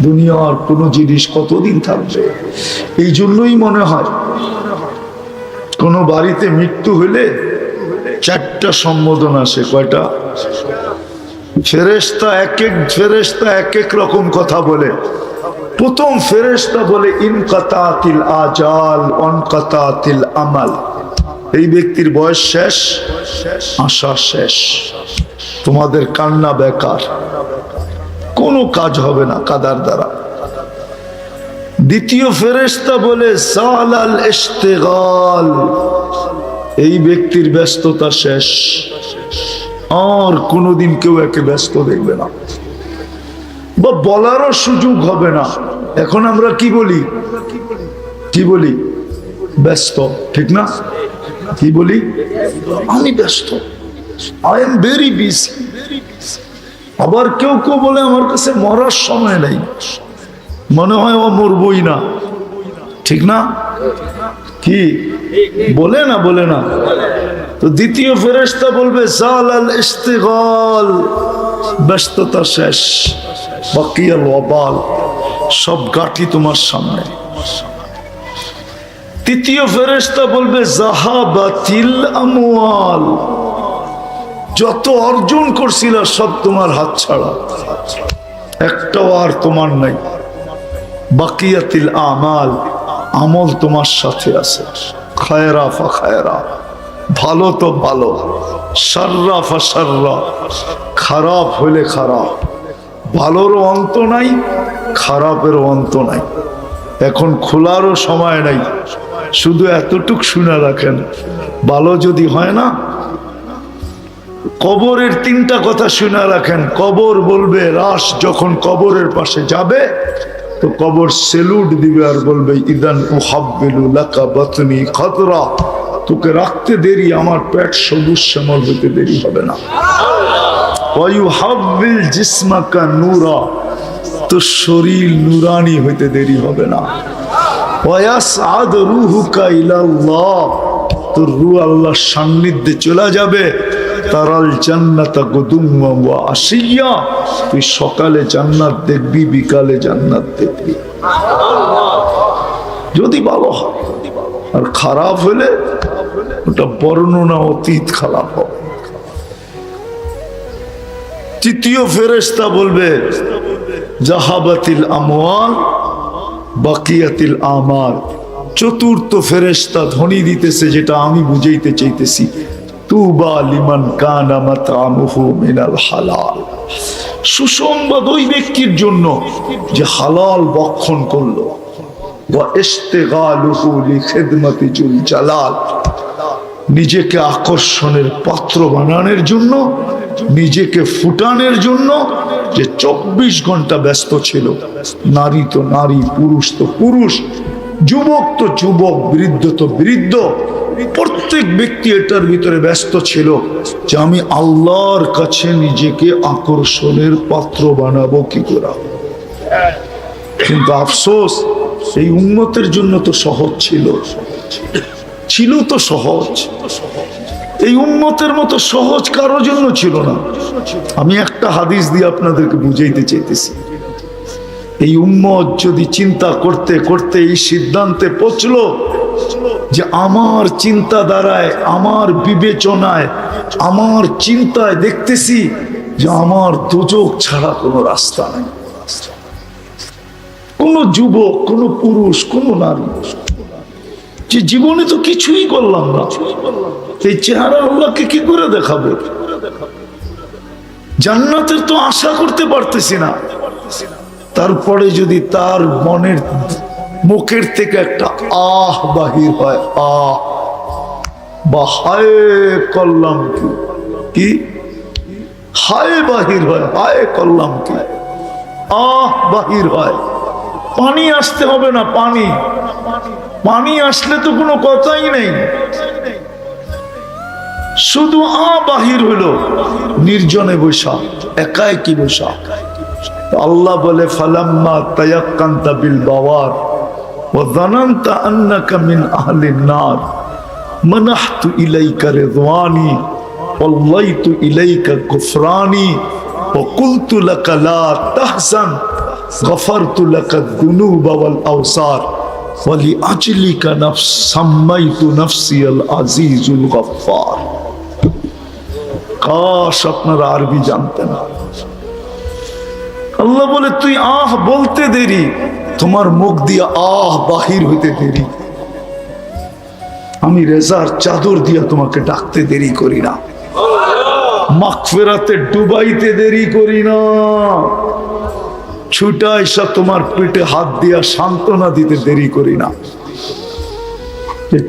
দুনিয়ার কোনো জিনিস কতদিন থাকবে? এই জন্যই মনে হয় কোনো বাড়িতে মৃত্যু হলে চারটা সম্বোধন আসে। কয়টা? ফেরেশতা এক এক রকম কথা বলে। প্রথম ফেরেশতা বলে ইনকাতাতিল আজাল অনকাতাতিল আমাল, এই ব্যক্তির বয়স শেষ, আশা শেষ, তোমাদের কান্না বেকার, কোনো কাজ হবে না কাদার দ্বারা। দ্বিতীয় ফেরেশতা বলে সালাল ইশতিগাল, এই ব্যক্তির ব্যস্ততা শেষ, আর কোনোদিন কেউ একে ব্যস্ত দেখবে না বা বলারও সুযোগ হবে না। এখন আমরা কি বলি? ব্যস্ত, ঠিক না? কি বলি? আমি ব্যস্ত, আই এম ভেরি বিজি। আবার কেউ কেউ বলে আমার কাছে মরার সময় নেই, মনে হয় ও মরবই না, ঠিক না? কি বলে না? তো দ্বিতীয় ফেরেশতা বলবে জালাল ইশতিগাল, ব্যস্ততা শেষ, বাকিয়াল ওয়াবাল, সব গাঠি তোমার সামনে। তৃতীয় ফেরেশতা বলবে জাহাবাতিল আমওয়াল, যত অর্জন করছিল সব তোমার হাত ছাড়া, একটাও আর তোমার নাই। বাকিয়াতিল আমাল, আমল তোমার সাথে আছে। খায়রা ফা খায়রা, ভালো তো ভালো, শাররা ফা শাররা, খারাপ হলে খারাপ। ভালোরও অন্ত নাই, খারাপেরও অন্ত নাই। এখন খোলারও সময় নাই, শুধু এতটুক শুনে রাখেন, ভালো যদি হয় না, কবরের তিনটা কথা শুনে রাখেন। কবর বলবে, রাস যখন কবরের পাশে যাবে তো কবর সেলুট দিবে আর বলবে ইদান উহাব্বিলু লাকা বাতনি খাতরা, তোকে রাখতে দেরি, আমার পেট সবুজ শ্যামল হতে দেরি হবে না। ওয়া ইউহাব্বিল জিসমাকা নূরা, তো শরীর নুরানি হইতে দেরি হবে না। ওয়া ইয়াসআদ রূহুকা ইলাল্লাহ, তোর রূহ আল্লাহর সান্নিধ্যে চলে যাবে। তারাল জান্নাতা গুদুম্মা ওয়া আশিয়া, তুই সকালে জান্নাত দেখবি, বিকালে জান্নাত দেখবি, যদি ভালো হয়। আর খারাপ হলে ওটা বর্ণনা অতীত খারাপ হবে। তৃতীয় ফেরেশতা বলবে জাহাবাতিল আমওয়াল বাকিয়াতিল আমাল। চতুর্থ ফেরেশতা ধ্বনি দিতেছে, যেটা আমি বুঝাইতে চাইতেছি, তুবা লিমান কানা মাতআমুহু মিনাল হালাল, সুসংবাদ ওই ব্যক্তির জন্য যে হালাল ভক্ষণ করলো। ওয়া ইশতিগালুহু লিখিদমাতি জুল জালাল, নিজেকে আকর্ষণের পাত্র বানানোর জন্য, নিজেকে ফুটানোর জন্য যে 24 ঘন্টা ব্যস্ত ছিল। নারী তো নারী, পুরুষ তো পুরুষ, যুবক তো যুবক, বৃদ্ধ তো বৃদ্ধ, প্রত্যেক ব্যক্তি এটার ভিতরে ব্যস্ত ছিল যে আমি আল্লাহর কাছে নিজেকে আকর্ষণের পাত্র বানাবো কি করে। কিন্তু আফসোস, এই উম্মতের জন্য তো সহজ ছিল তো সহজ, এই উম্মতের মতো সহজ কারোর জন্য ছিল না। আমি একটা হাদিস দিয়ে আপনাদেরকে বুঝাইতে চাইতেছি। এই উম্মত যদি চিন্তা করতে করতে এই সিদ্ধান্তে পৌঁছলো যে আমার চিন্তাধারায়, আমার বিবেচনায়, আমার চিন্তায় দেখতেছি যে আমার দোজখ ছাড়া কোনো রাস্তা নেই। কোন যুবক, কোন পুরুষ, কোন নারী যে জীবনে তো কিছুই করলাম না, এই চেহারা আল্লাহকে কি করে দেখাবো? জান্নাতের তো আশা করতে পারতেছি না। তারপরে যদি তার মনের মুখের থেকে একটা আহ বাহির হয়, আহ বা হায় করলাম কি, হায় বাহির হয়, হায় করলাম কি, আহ বাহির হয়। পানি আসতে হবে না, পানি আসলে তো কোনো কথাই নেই, শুধু বাহির হইল, নির্জনে বসা, একাই কি বসা। আল্লাহ বলে ফালাম্মা তায়াক্কানতা বিল বাওয়ার ওয়া যানানতা আন্নাকা মিন আহলিন নার মানাহতু ইলাইকা রিদওয়ানি ওয়াল্লাইতু ইলাইকা গুফরানি ওয়া কুলতু লাকা লা তাহজান গফারতু লাকা যুনুবা ওয়াল আওসার ওয়া লিআজলিকা সাম্মাইতু নাফসি আল আজিজুল গফফার। কাশ আপনারা আরবি জানতেন। আল্লাহ বলে তুই আহ বলতে দেরি, তোমার মুখ দিয়ে আহ বাহির হইতে দেরি। আমি রেজার চাদর দিয়া তোমাকে ডাকতে দেরি করি না, মাগফিরাতে ডুবাইতে দেরি করি না, ছুটা এসা তোমার পেটে হাত দিয়া সান্ত্বনা দিতে দেরি করি না।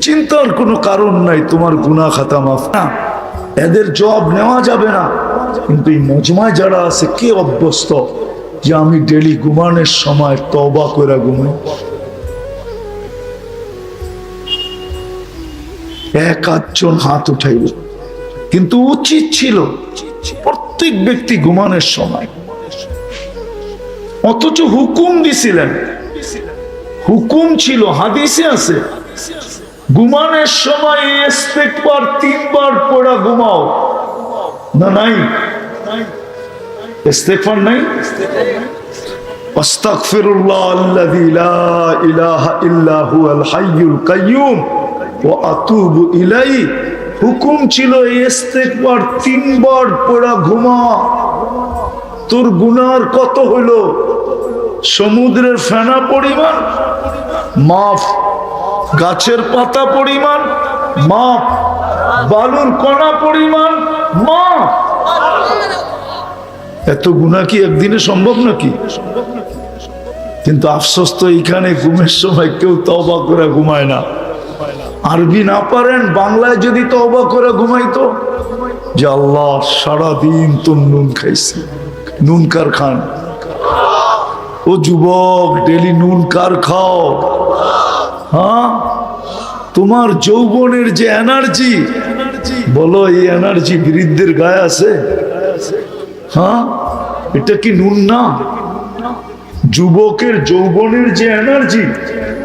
চিন্তার কোনো কারণ নাই, তোমার গুনাহ খাতা মাফ না, এদের জবাব নেওয়া যাবে না। কিন্তু এই মজমায় যারা আছে, কে অভ্যস্ত যে আমি ডেলি ঘুমানোর সময় তওবা করে ঘুমাই? এক আধজন হাত উঠাইল, কিন্তু উচিত ছিল প্রত্যেক ব্যক্তি ঘুমানোর সময়। অথচ হুকুম দিছিলেন, হুকুম ছিল, হাদিসে আছে, ঘুমানোর সময় ইস্তেগফার 3 বার পড়া ঘুমাও। না নাই ইস্তেগফার নাই? আস্তাগফিরুল্লাহ আল্লাযী লা ইলাহা ইল্লা হুয়াল হাইয়ুল কাইয়্যুম ওয়া আতুবু ইলাইহি। হুকুম ছিল ইস্তেগফার 3 বার পড়া ঘুমা। তোর গুনার কত হলো? সমুদ্রের ফেনা পরিমাণ মাফ, গাছের পাতা পরিমাণ মাফ, বালুর কণা পরিমাণ মাফ। এত গুনাহ কি একদিনে সম্ভব নাকি? কিন্তু আফসোস তো এইখানে ঘুমের সময় কেউ তওবা করে ঘুমায় না। আরবি না পারেন, বাংলায় যদি তওবা করে ঘুমাইতো যে আল্লাহ সারাদিন তো নুন খাইছি, নুন কার খান? ও যুবক, ডেলি নুন কার খাও? হ্যাঁ, তোমার যৌবনের যে এনার্জি, বলো এই এনার্জি বৃদ্ধের গায়ে আছে? হ্যাঁ, এটা কি নুন না? যুবকের যৌবনের যে এনার্জি,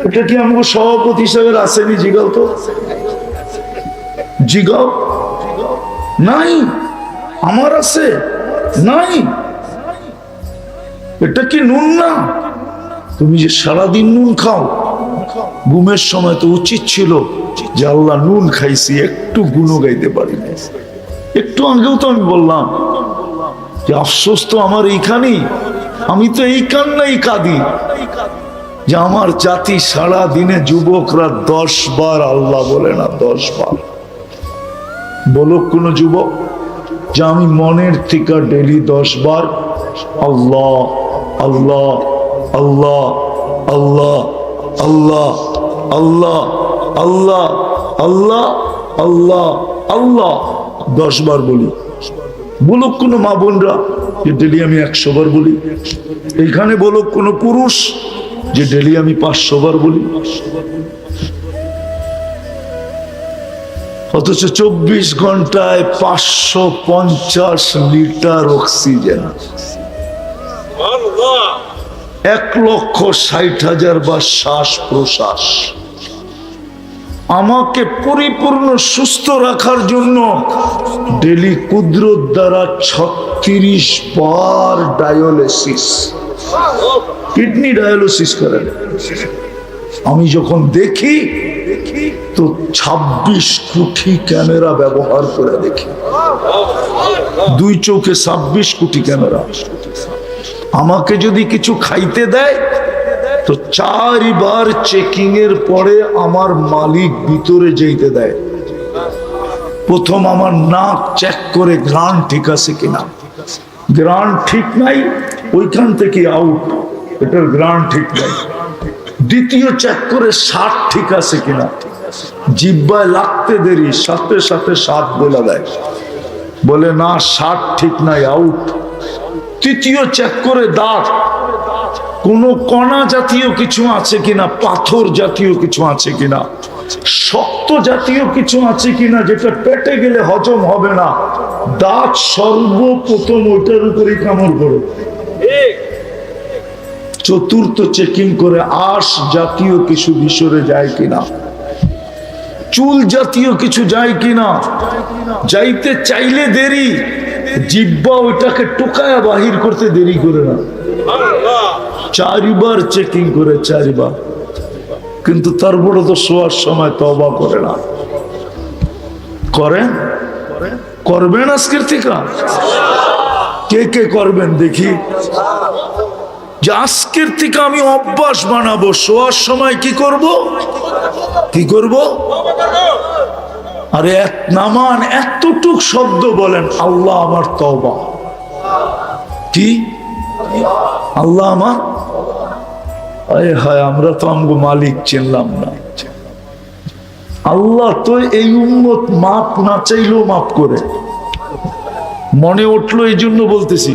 এটা কি আমাকে সভাপতি হিসাবে আসেনি? জিগাও তো, জিগাও। নাই, আমার আছে নাই? এটা কি নুন না? তুমি যে সারাদিন নুন খাও, ঘুমের সময় তো উচিত ছিল যে আল্লাহ নুন খাইছি, একটু গুনো গাইতে পারি না। একটু আগেও তো আমি বললাম যে আফসোস তো আমার এইখানেই, আমি তো এই কান্নাই কাঁদি যে আমার জাতি সারা দিনে যুবকরা 10 বার আল্লাহ বলে না, 10 বার। বলো কোন যুবক যে আমি মনের থেকে ডেলি 10 বার আল্লাহ আল্লাহ আল্লাহ আল্লাহ আল্লাহ আল্লাহ আল্লাহ আল্লাহ আল্লাহ আল্লাহ 10 বার বলি? বলো কোন মা বোনরা যে ডেলি আমি 100 বার বলি? এইখানে বলো কোন পুরুষ যে ডেলি আমি 500 বার বলি? অথচ 24 ঘন্টায় 550 লিটার অক্সিজেন, 1,60,000 বার শ্বাস প্রশ্বাস। আমাকে পরিপূর্ণ সুস্থ রাখার জন্য ডেলি কুদরত দ্বারা 36 বার ডায়ালিসিস, কিডনি ডায়ালিসিস করেন। আমি যখন দেখি তো 26 কোটি ক্যামেরা ব্যবহার করে দেখি, 2 চোখে 26 কোটি ক্যামেরা। আমাকে যদি কিছু খাইতে দেয় তো 4 বার চেকিং এর পরে আমার মালিক ভিতরে যেতে দেয়। প্রথম আমার নাক চেক করে গ্রান ঠিক আছে কিনা, গ্রান ঠিক নাই ওইখান থেকে আউট, এটার গ্রান ঠিক নাই। দ্বিতীয় চেক করে স্বাদ ঠিক আছে কিনা, জিহ্বায় লাগতে দেরি, সাথে সাথে স্বাদ বলে দেয়, বলে না স্বাদ ঠিক নাই, আউট। তৃতীয় চেক করে দাঁত, কোন কণা জাতীয় কিছু আছে কিনা, পাথর জাতীয় কিছু আছে কিনা, শক্ত জাতীয় কিছু আছে কিনা যেটা পেটে গেলে হজম হবে না। দাঁত সর্বপ্রথম ওইটার উপরে কামড় করে। চতুর্থ চেকিং করে আঁশ জাতীয় কিছু ভিতরে যায় কিনা, চুল জাতীয় কিছু যায় কিনা। যাইতে চাইলে দেরি, জিহ্বা ওইটাকে টোকায়া বাহির করতে দেরি করে না। 4 বার চেকিং করে, 4 বার, কিন্তু তারপরে তো শোয়ার সময় তওবা করে না। করেন? করবেন আজকের থেকে? কে কে করবেন দেখি? যে আজকের থেকে আমি অভ্যাস বানাবো, শোয়ার সময় কি করব? কি করব? আরে নামান এতটুক শব্দ বলেন, আল্লাহ আমার তওবা। কি? আল্লাহ আমার, আয় হায়, আমরা তো আমগো মালিক চিনলাম না। আল্লাহ তো এই উম্মত মাপ না চাইলেও মাপ করে। মনে উঠলো এই জন্য বলতেছি।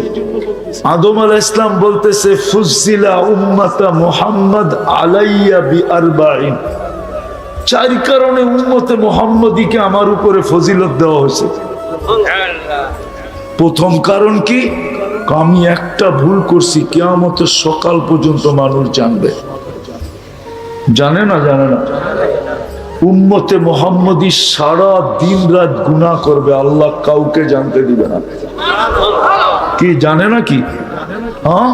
আদম আলাইহিস সালাম বলতেছে, ফুজিলা উম্মাতা মুহাম্মদ আলাইয়া বি 4 কারণে উম্মতে মুহাম্মদীকে আমার উপরে ফজিলত দেওয়া হয়েছে। প্রথম কারণ কি? আমি একটা ভুল করছি, কিয়ামতের সকাল পর্যন্ত মানুষ জানবে। জানে না? জানে না? উম্মতে মুহাম্মদী সারা দিন রাত গুনাহ করবে, আল্লাহ কাউকে জানতে দিবে না। কি জানে না? কি হ্যাঁ?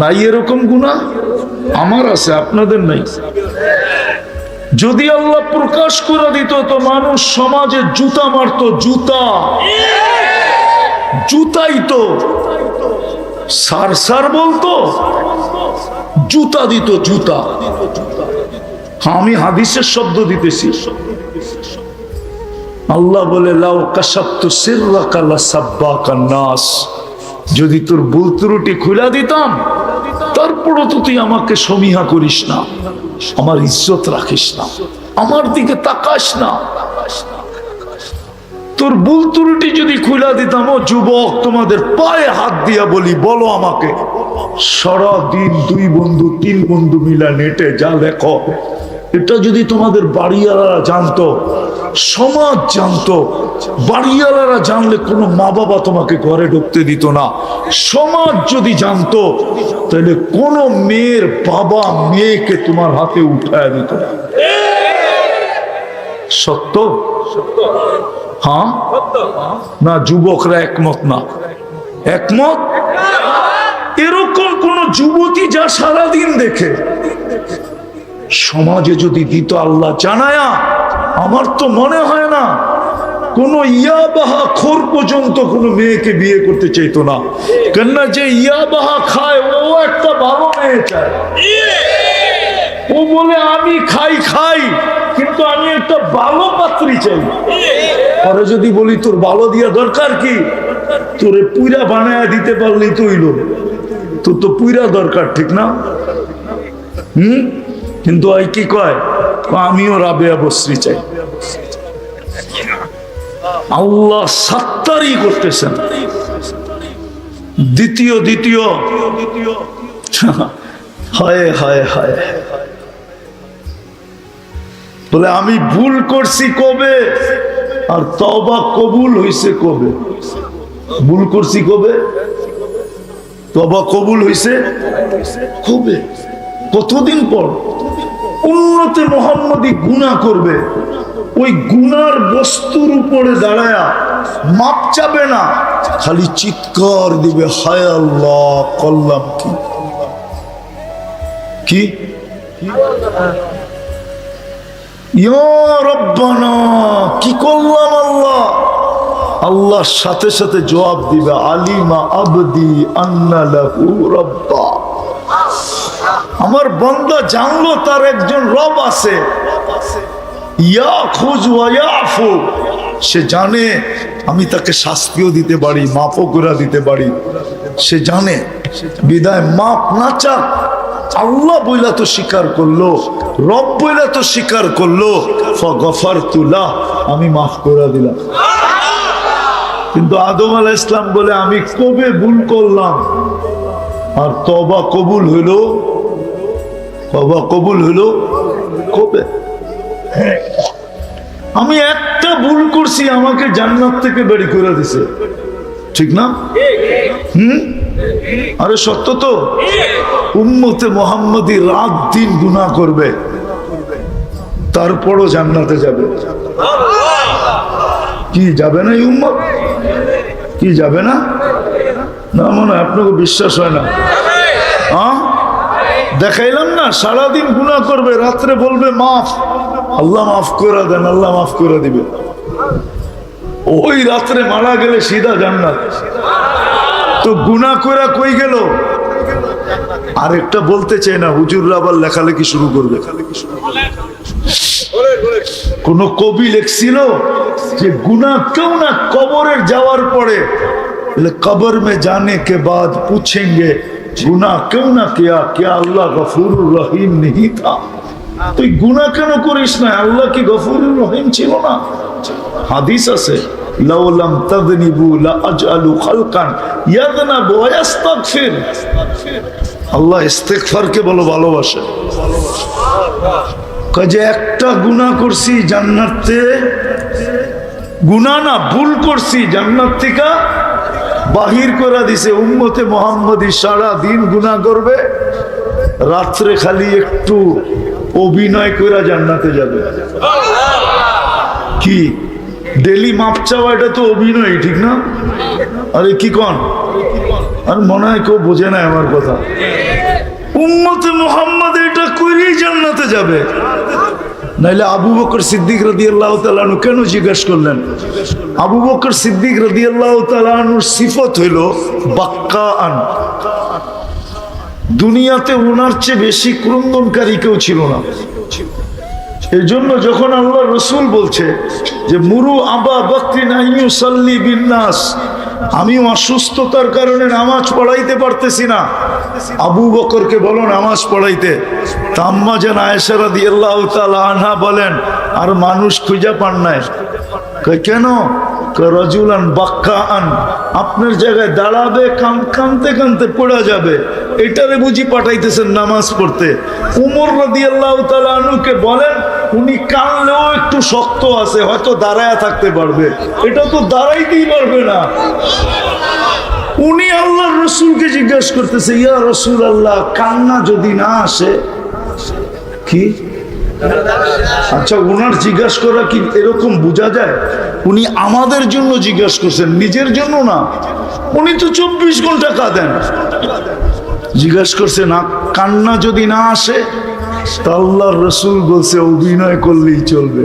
নাই এরকম গুনাহ? আমার আছে, আপনাদের নাই। যদি আল্লাহ প্রকাশ করে দিত তো মানুষ সমাজে জুতা মারতো, জুতা, জুতাই তো সার সার বলতো, জুতা দিত, জুতা। আমি হাদিসের শব্দ দিতেছি। আল্লাহ বলে, লাউ কাশাফতু সিররাকা লাসাব্বাকান নাস, যদি তোর ভুল ত্রুটি খুলে দিতাম তারপরও তো তুই আমাকে সমীহা করিস না, আমার ইজ্জত রাখিস না, আমার দিকে তাকাস না। তোর ভুল ত্রুটি যদি খুলে দিতাম, ও যুবক, তোমাদের পায়ে হাত দিয়া বলি, বলো আমাকে, সারাদিন 2 বন্ধু 3 বন্ধু মিলা নেটে যা লেখো, এটা যদি তোমাদের বাড়িওয়ালারা জানতো, সমাজ জানতো, বাড়িওয়ালারা জানলে কোনো মা বাবা তোমাকে ঘরে ঢুকতে দিত না। সমাজ যদি জানতো তাহলে কোন মেয়ের বাবা মেয়েকে তোমার হাতে উঠায় দিত না। সত্য? হ্যাঁ না? যুবকরা একমত না? একমত? এরকম কোন যুবতী যা সারাদিন দেখে, সমাজে যদি দিত আল্লাহ জানায়া, আমার তো মনে হয় না কোন ইয়াবাহা খোর পর্যন্ত কোন মেয়েকে বিয়ে করতে চাইতো না। কেননা যে ইয়াবাহা খায় ও একটা ভালো মেয়ে চায়। ও বলে, আমি খাই খাই, কিন্তু আমি একটা ভালো পাত্রী চাই। পরে যদি বলি, তোর ভালো দিয়া দরকার কি? তোরে পুইরা বানায়া দিতে পারলি তো হইল, তোর তো পুইরা দরকার, ঠিক না? কিন্তু ওই কি কয়, আমিও রাবেয়া বসরি চাই। আল্লাহ সাত্তারি করতেছেন। দ্বিতীয় হায় হায় হায়, বলে আমি ভুল করছি কবে, আর তওবা কবুল হইছে কবে? ভুল করছি কবে, তওবা কবুল হইছে কবে? কতদিন পর? উম্মতে মুহাম্মদী গুনাহ করবে, ওই গুনার বস্তুর উপরে দাঁড়ায়া মাপ চাবে না, খালি চিৎকার দিবে, হায় আল্লাহ করলাম কি? ইয়া রব্বানা, কি করলাম আল্লাহ? আল্লাহর সাথে সাথে জবাব দিবে, আলিমা আবদি আন্না লাহু রাব্বা, আমার বান্দা জানলো তার একজন রব আছে। ইয়াখুজ ওয়া ইয়াফু, সে জানে আমি তাকে শাস্তিও দিতে পারি, মাফও করে দিতে পারি, সে জানে। বিদায় মাপ না চাক, আল্লাহ বইলা তো স্বীকার করলো, রব বইলা তো স্বীকার করলো, ফাগফারতু লাহ, আমি মাফ করে দিলাম। কিন্তু আদম আলাইহিস সালাম বলে, আমি কবে ভুল করলাম? আর তওবা কবুল হইল, তওবা কবুল হইল কবে? আমি একটা ভুল করছি, আমাকে জান্নাত থেকে বের করে দিছে, ঠিক না? আরে সত্য তো। উম্মতে মুহাম্মদী রাত দিন গুনাহ করবে, তারপরও জান্নাতে যাবে। কি যাবে না এই উম্মত? কি যাবে না? না, মনে হয় আপনাকে বিশ্বাস হয় না। দেখাইলাম না, সারাদিন গুনাহ করবে, রাত্রে বলবে মাফ, আল্লাহ মাফ করে দেন, আল্লাহ মাফ করে দিবে। ওই রাত্রে মারা গেলে সিধা জান্নাত। তো গুনাহ করে কই গেল? আরেকটা বলতে চাই না, হুজুররা আবার লেখালেখি শুরু করবে। কোন কবি লিখছিল যে গুনাহ কেউ না কবরের যাওয়ার পরে, কবর মে জানে কে বাদ পুছেঙ্গে গুনাহ কেউ না কিয়া, क्या अल्लाह गफूरुर रहीम नहीं था। তুই গুনাহ কেন করিস না? আল্লাহ কি গফুরুর রহিম ছিল না? হাদিস আছে, লাউ লাম তাযনিবু লা আজআলু খালকান ইয়াযনাবু ওয়া ইস্তাগফির। আল্লাহ ইস্তিগফারকে বলো ভালোবাসে। কাজে একটা গুনাহ করছি জান্নাতে, গুনাহ না ভুল করছি, জান্নাত থেকে বাহির করে দিছে। উম্মতে মুহাম্মদী সারা দিন গুনাহ করবে, রাত্রে খালি একটু অভিনয় করে জান্নাতে যাবে। কি ডেলি মাপ চাওয়া, এটা তো অভিনয়, ঠিক না? আরে কি কন, আর মনে হয় কেউ বোঝে না আমার কথা। উম্মতে মুহাম্মদ এটা করেই জান্নাতে যাবে। নাইলে আবু বকর সিদ্দিক রাদিয়াল্লাহু তাআলা আনহু কেন জিজ্ঞেস করলেন? আবু বকর সিদ্দিক রাদিয়াল্লাহু তাআলা আনহুর সিফত হইল বাক্কাআন। দুনিয়াতে ওনার চেয়ে বেশি ক্রন্দনকারী কেউ ছিল না। এই জন্য যখন আল্লাহ রসুল বলছে যে মুরু আবা বকরিন আন ইউসাল্লি বিন্নাস, আমি অসুস্থতার কারণে নামাজ পড়াইতে পারতেছি না, আবু বকরকে বলো নামাজ পড়াইতে। আম্মা জান আয়েশা রাদিয়াল্লাহু তাআলা আনহা বলেন, আর মানুষ খুঁজে পান নাই। কেন? রাজুলান বাক্কাআন, আপনার জায়গায় দাঁড়াবে, কাঁদতে কাঁদতে পড়া যাবে, এটারে বুঝি পাঠাইতেছেন নামাজ পড়তে। উমর রাদিয়াল্লাহু তাআলা আনহুকে বলেন, উনি কানলেও একটু শক্ত আছে, হয়তো দাঁড়ায় থাকতে পারবে, এটা তো দাঁড়াইতেই পারবে না। উনি আল্লাহর রসুলকে জিজ্ঞাসা করতেছে, ইয়া রাসূলুল্লাহ, কান্না যদি না আসে কি? আচ্ছা, ওনার জিজ্ঞাসা করা কি এরকম বোঝা যায়? উনি আমাদের জন্য জিজ্ঞাসা করছেন, নিজের জন্য না। উনি তো 24 ঘন্টা কাঁদেন। জিজ্ঞাসা করছে না, কান্না যদি না আসে, তা আল্লাহর রসুল বলছে অভিনয় করলেই চলবে।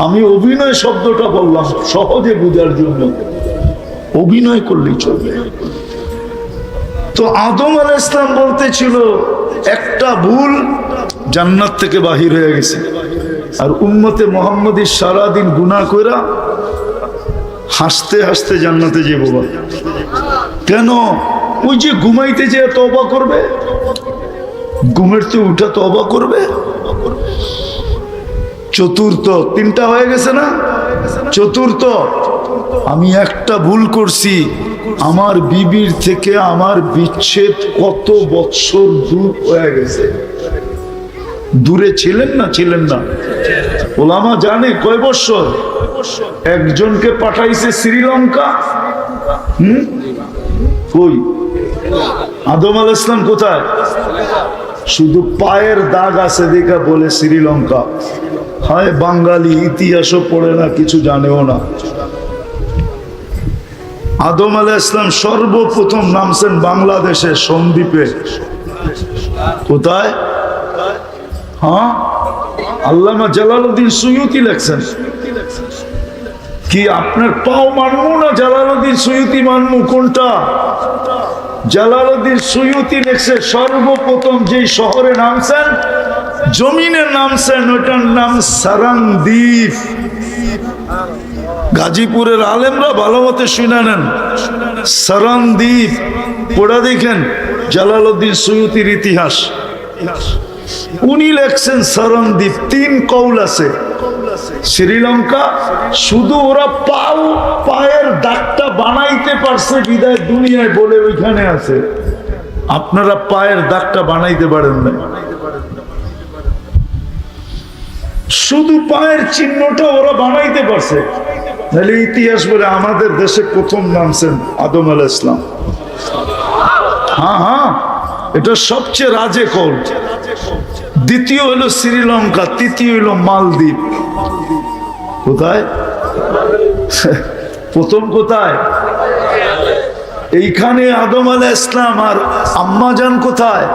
আমি অভিনয় শব্দটা বললাম সহজে বোঝার জন্য, অভিনয় করলেই চলবে। তো আদম আলাইহিস সালাম বলতেছিল একটা ভুল জান্নাত থেকে বাহির হয়ে গেছে, আর উম্মতে মুহাম্মদী সারাদিন গুনাহ কইরা হাসতে হাসতে জান্নাতে যাবো। কেন? ওই যে ঘুমাইতে যেয়ে তওবা করবে, ঘুমের তো উঠা তওবা করবে। চতুর্থ, তিনটা হয়ে গেছে না? চতুর্থ, আমি একটা ভুল করছি, আমার বিবির থেকে আমার বিচ্ছেদ কত বৎসর দূর হয়ে গেছে। দূরে ছিলেন না? ছিলেন না? ওলামা জানে কয় বৎসর? একজনকে পাঠাইছে শ্রীলঙ্কা। কই? আদম আলাইহিস সালাম কোথায়? শুধু পায়ের দাগ আছে দেখা বলে শ্রীলঙ্কা। হায় বাঙালি, ইতিহাসও পড়ে না, কিছু জানেও না। আদম আলাইহিস সালাম সর্বপ্রথম নামছেন বাংলাদেশে সন্দ্বীপে। কোথায়? হ্যাঁ, আল্লামা জালালউদ্দিন সুয়ুতি লেখছেন। কি আপনার পাও মানবো না জালালউদ্দিন সুয়ুতি মানবো? কোনটা? জালালউদ্দিন সুয়ুতি লেখছে সর্বপ্রথম যে শহরে নামছেন, জমিনে নামছেন, ওটার নাম সারানদ্বীপ। গাজীপুরের আলেমরা ভালো মতে শুনে নেন, সারানদ্বীপ পড়া দেখেন জালালউদ্দিন সুয়ুতির ইতিহাস। উনি লেখছেন সারানদ্বীপ। 3 কৌল আছে। শ্রীলঙ্কা শুধু ওরা পায়ের দাগটা বানাইতে পারছে বিদায় দুনিয়ায় বলে ওইখানে আছে। আপনারা পায়ের দাগটা বানাইতে পারেন না, শুধু পায়ের চিহ্নটা ওরা বানাইতে পারছে। তাহলে ইতিহাস বলে আমাদের দেশে প্রথম নামছেন আদম আলাইহিস সালাম। হ্যাঁ হ্যাঁ, এটা সবচেয়ে রাজে কৌল। দ্বিতীয় হলো শ্রীলঙ্কা, তৃতীয় হলো মালদ্বীপ। কোথায়? প্রথম কোথায়? এইখানে আদম আলাইহিস সালাম আর আম্মা জান কোথায়?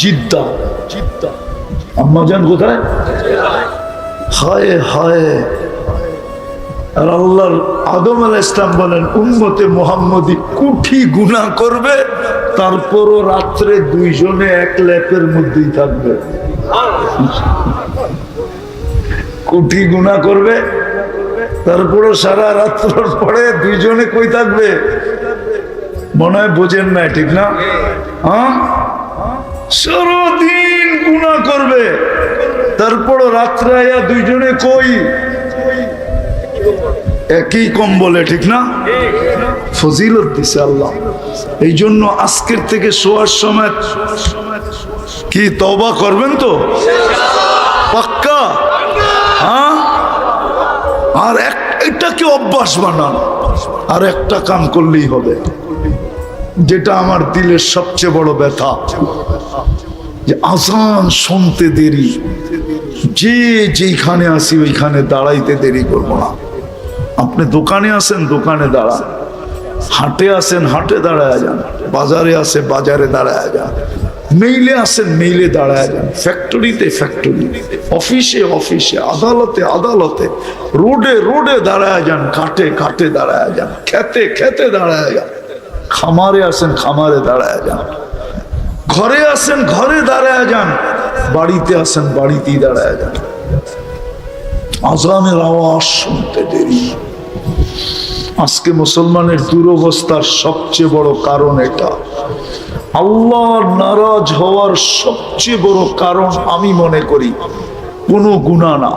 জিদ্দা। আম্মা জান কোথায়? হায় হায়। আর আল্লাহর আদম আলাইহিস সালাম বলেন উম্মতে মুহাম্মদী কোটি গুনাহ করবে, তারপরও রাত্রে দুইজনে এক ল্যাপের মধ্যেই থাকবে। কোটি গুনাহ করবে, তারপরও সারা রাত্র পরে দুইজনে কই থাকবে? মনে হয় বোঝেন না, ঠিক না? হ্যাঁ, সারাদিন গুনাহ করবে, তারপরও রাত্রে আয়া দুইজনে কই? একই কম্বলে, ঠিক না? ফজিলত দিছে আল্লাহ। এই জন্য আজকের থেকে শোয়ার সময় কি তওবা করবেন তো? পাক্কা? হ্যাঁ। আর এটাকে অভ্যাস বানান। আর একটা কাম করলেই হবে, যেটা আমার দিলের সবচেয়ে বড় ব্যথা, যে আজান শুনতে দেরি, যে যেখানে আসি ওইখানে দাঁড়াইতে দেরি করবো না। আপনি দোকানে আসেন, দোকানে দাঁড়ান। হাটে আসেন, হাটে দাঁড়ায় যান। বাজারে আসে, বাজারে দাঁড়ায় যান। মেইলে আসেন, মেইলে দাঁড়ায় যান। ফ্যাক্টরিতে ফ্যাক্টরি, অফিসে অফিসে, আদালতে আদালতে, রোডে রোডে দাঁড়ায় যান, ঘাটে ঘাটে দাঁড়ায় যান, খেতে খেতে দাঁড়ায় যান। খামারে আসেন, খামারে দাঁড়ায় যান। ঘরে আসেন, ঘরে দাঁড়ায় যান। বাড়িতে আসেন, বাড়িতেই দাঁড়ায় যান। আজানের আওয়াজ শুনতে দেরি। আজকে মুসলমানের দুরবস্থার সবচেয়ে বড় কারণ এটা। আল্লাহ নারাজ হওয়ার সবচেয়ে বড় কারণ আমি মনে করি কোনো গুনাহ না।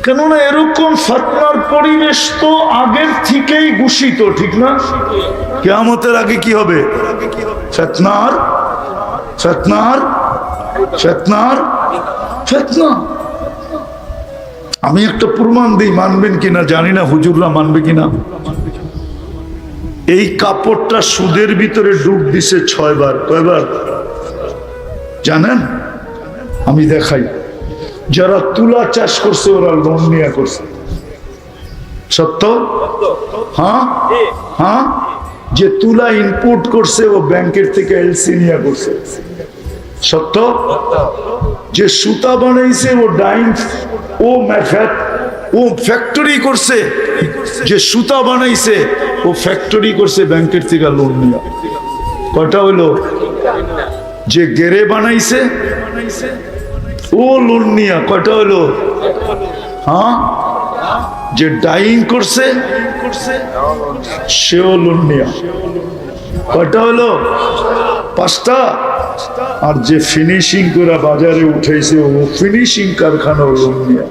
কেননা এরকম ফতনার পরিবেশ তো আগের থেকেই ঘোষিত, ঠিক না? কিয়ামতের আগে কি হবে? ফিতনার ফিতনার ফিতনার ফিতনা। আমি একটা প্রমাণ দিই, মানবেন কিনা জানি না, হুজুররা মানবে কিনা। এই কাপড়টা সুদের ভিতরে ডুব দিছে 6 বার। কয়বার জানেন? আমি দেখাই। যারা তুলা চাষ করছে ওরা লোন নিয়ে করছে। সত্য? হ্যাঁ হ্যাঁ। যে তুলা ইনপুট করছে ও ব্যাংকের থেকে এলসি নিয়ে করছে। সত্য? যে সুতা বানাইছে ও ডাইং, ও ফ্যাক্টরি করছে। যে সুতা বানাইছে ও ফ্যাক্টরি করছে ব্যাংকের থেকে লোন নিয়ে। কয়টা হইলো? যে গেরে বানাইছে ও লোন নিয়ে। কয়টা হইলো? হ্যাঁ। যে ডাইং করছে সেও লোন নিয়ে। কয়টা হলো? 5টা। আর যে ফিনিশিং করে বাজারে উঠাইছে ও ফিনিশিং কারখানা লোন নিয়ে।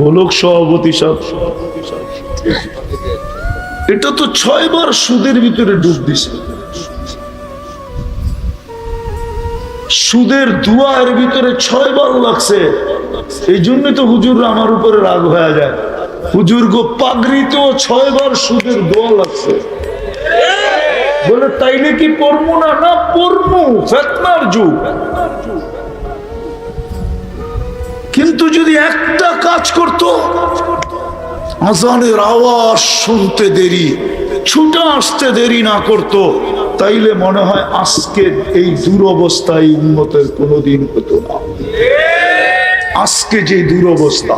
বলক সভাপতি সব, এটা তো 6 বার সুদের ভিতরে ডুব দিছে। সুদের দুয়ার ভিতরে 6 বার লাগছে। এই জন্য তো হুজুররা আমার উপরে রাগ হয়ে যায়। হুজুর গো পাগড়িতেও 6 বার সুদের দোয়া লাগছে। বলে তাইলে কি পড়বো না? না পড়বো, ফিতনার যুগ। কিন্তু যদি একটা কাজ করত, আজানের আওয়াজ শুনতে দেরি, ছুটে আসতে দেরি না করত, তাইলে মনে হয় আজকে এই দুরবস্থায় উম্মতের কোনোদিন হতো না। আজকে যে দুরবস্থা,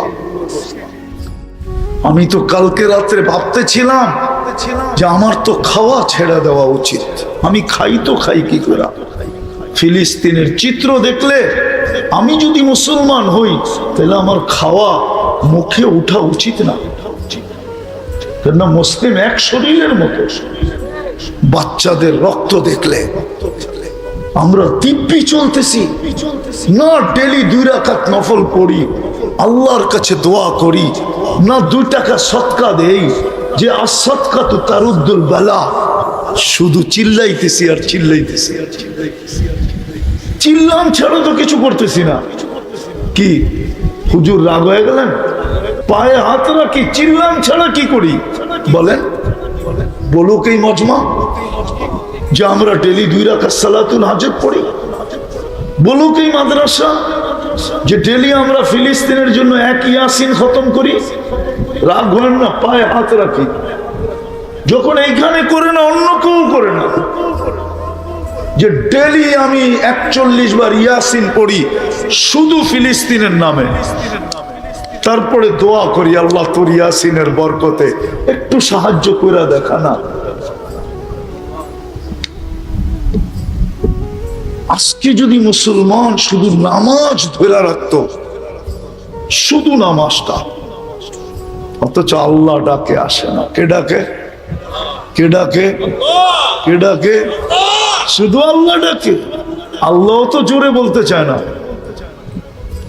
আমি তো কালকে রাত্রে ভাবতেছিলাম যে আমার তো খাওয়া ছেড়ে দেওয়া উচিত। আমি খাই তো খাই কি করে? ফিলিস্তিনের চিত্র দেখলে আমি যদি মুসলমান হই তাহলে আমার খাওয়া মুখে উঠা উচিত না। কেননা মুসলিম এক শরীরের মতো। বাচ্চাদের রক্ত দেখলে আমরা দিব্যি চলতেছি না? ডেলি 2 রাকাত নফল পড়ি, আল্লাহর কাছে দোয়া করি না? 2 টাকা সদকা দেই, যে আসদকা তো তারুদ্দুল বালা। শুধু চিল্লাইতেছি আর চিল্লাইতেছি। চিল্লাম ছাড়া তো কিছু করতেছি না। কি হুজুর রাগ হয়ে গেলেন? পায়ে হাত রাখি, চিল্লাম ছাড়া কি করি বলেন? বলুক এই মজমা যে আমরা ডেলি 2 রাকাত সালাতুল হাজত পড়ি। বলুক এই মাদ্রাসা যে ডেলি আমরা ফিলিস্তিনের জন্য 1 ইয়াসিন খতম করি। রাগ হয় না, পায়ে হাত রাখি। যখন এইখানে করে না, অন্য কেউ করে না। যে ডেলি আমি 41 বার ইয়াসিন পড়ি শুধু ফিলিস্তিনের নামে, তারপরে দোয়া করি আল্লাহ তোর ইয়াসিনের বরকতে একটু সাহায্য করে দেখা না। আজকে যদি মুসলমান শুধু নামাজ ধরে রাখতো, শুধু নামাজটা, অথচ আল্লাহ ডাকে আসে না। কে ডাকে? কে ডাকে? কে ডাকে? শুধু আল্লাহ ডাকে। আল্লাহ তো জোরে বলতে চায় না।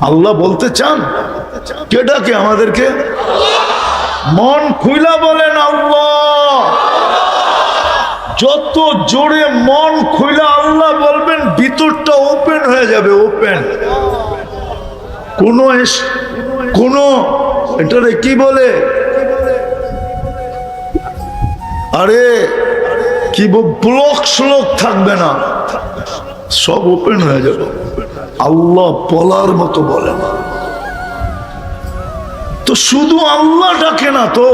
আল্লাহ বলতে চান? কে ডাকে আমাদেরকে? মন খুইলা বলেন আল্লাহ। যত জোরে মন খুইলা আল্লাহ বলবেন, ভিতরটা ওপেন হয়ে যাবে। ওপেন। কোন এটারে কি বলে, আরে কি ব্লক শ্লোক থাকবে না, সব ওপেন হয়ে যাবে। আল্লাহ বলার মতো বলে না। তো শুধু আল্লাহ ডাকে না, তো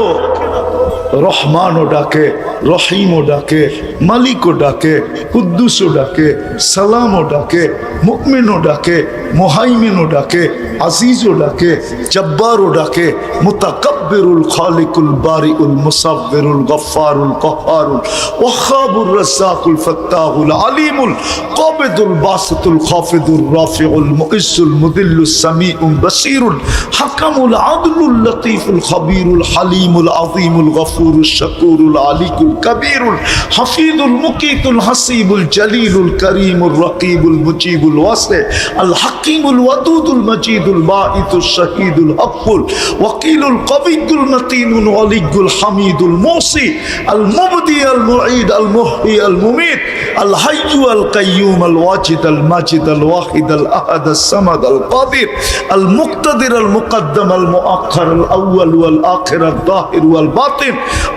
রহমানও ডাকে, রহিমও ডাকে, মালিকও ডাকে, কুদ্দুসও ডাকে, সালামও ডাকে, মুকমিনও ডাকে, মুহাইমিনও ডাকে, আজিজও ডাকে, জব্বারও ডাকে, মুতাকাব্বিরুল খালিকুল বারিউল মুসাব্বিরুল গফফারুল কহ্হারুল ওয়াহাবুর রাজ্জাকুল ফাত্তাহুল আলিমুল কাবিদুল বাসিতুল খাফিদুর রাফিউল মুইজ্জুল মুদিল্লুস সামিউল বাসীরুল হাকামুল আদলুল লতীফুল খাবীরুল হালিমুল আযীমুল গফুরুশ শাকুরুল আলিকুল কবীরুল হাফিজুল মুকীতুল হাসিবুল জলিলুল করিমুর রকিবুল মুজিবুল ওয়াসি আল হাকিমুল ওয়াদুদুল মজিদুল বাঈতুশ শাহীদুল হকুল ওয়াকিলুল কবিয়ুল মতিনুল ওয়ালিয়ুল হামিদুল মুসি আল মুবদি আল মুঈদ আল মুহয়ি আল মুমীত আল হাইয়্যু আল কাইয়্যুম আল ওয়াজিদ আল মাজিদ আল ওয়াহিদ আল আহাদ আস সামাদ আল কাদির আল মুকতাদির আল মুকদ্দম আল মুআখ্খার আল আউয়াল ওয়াল আখির আল যাহির ওয়াল বাতিন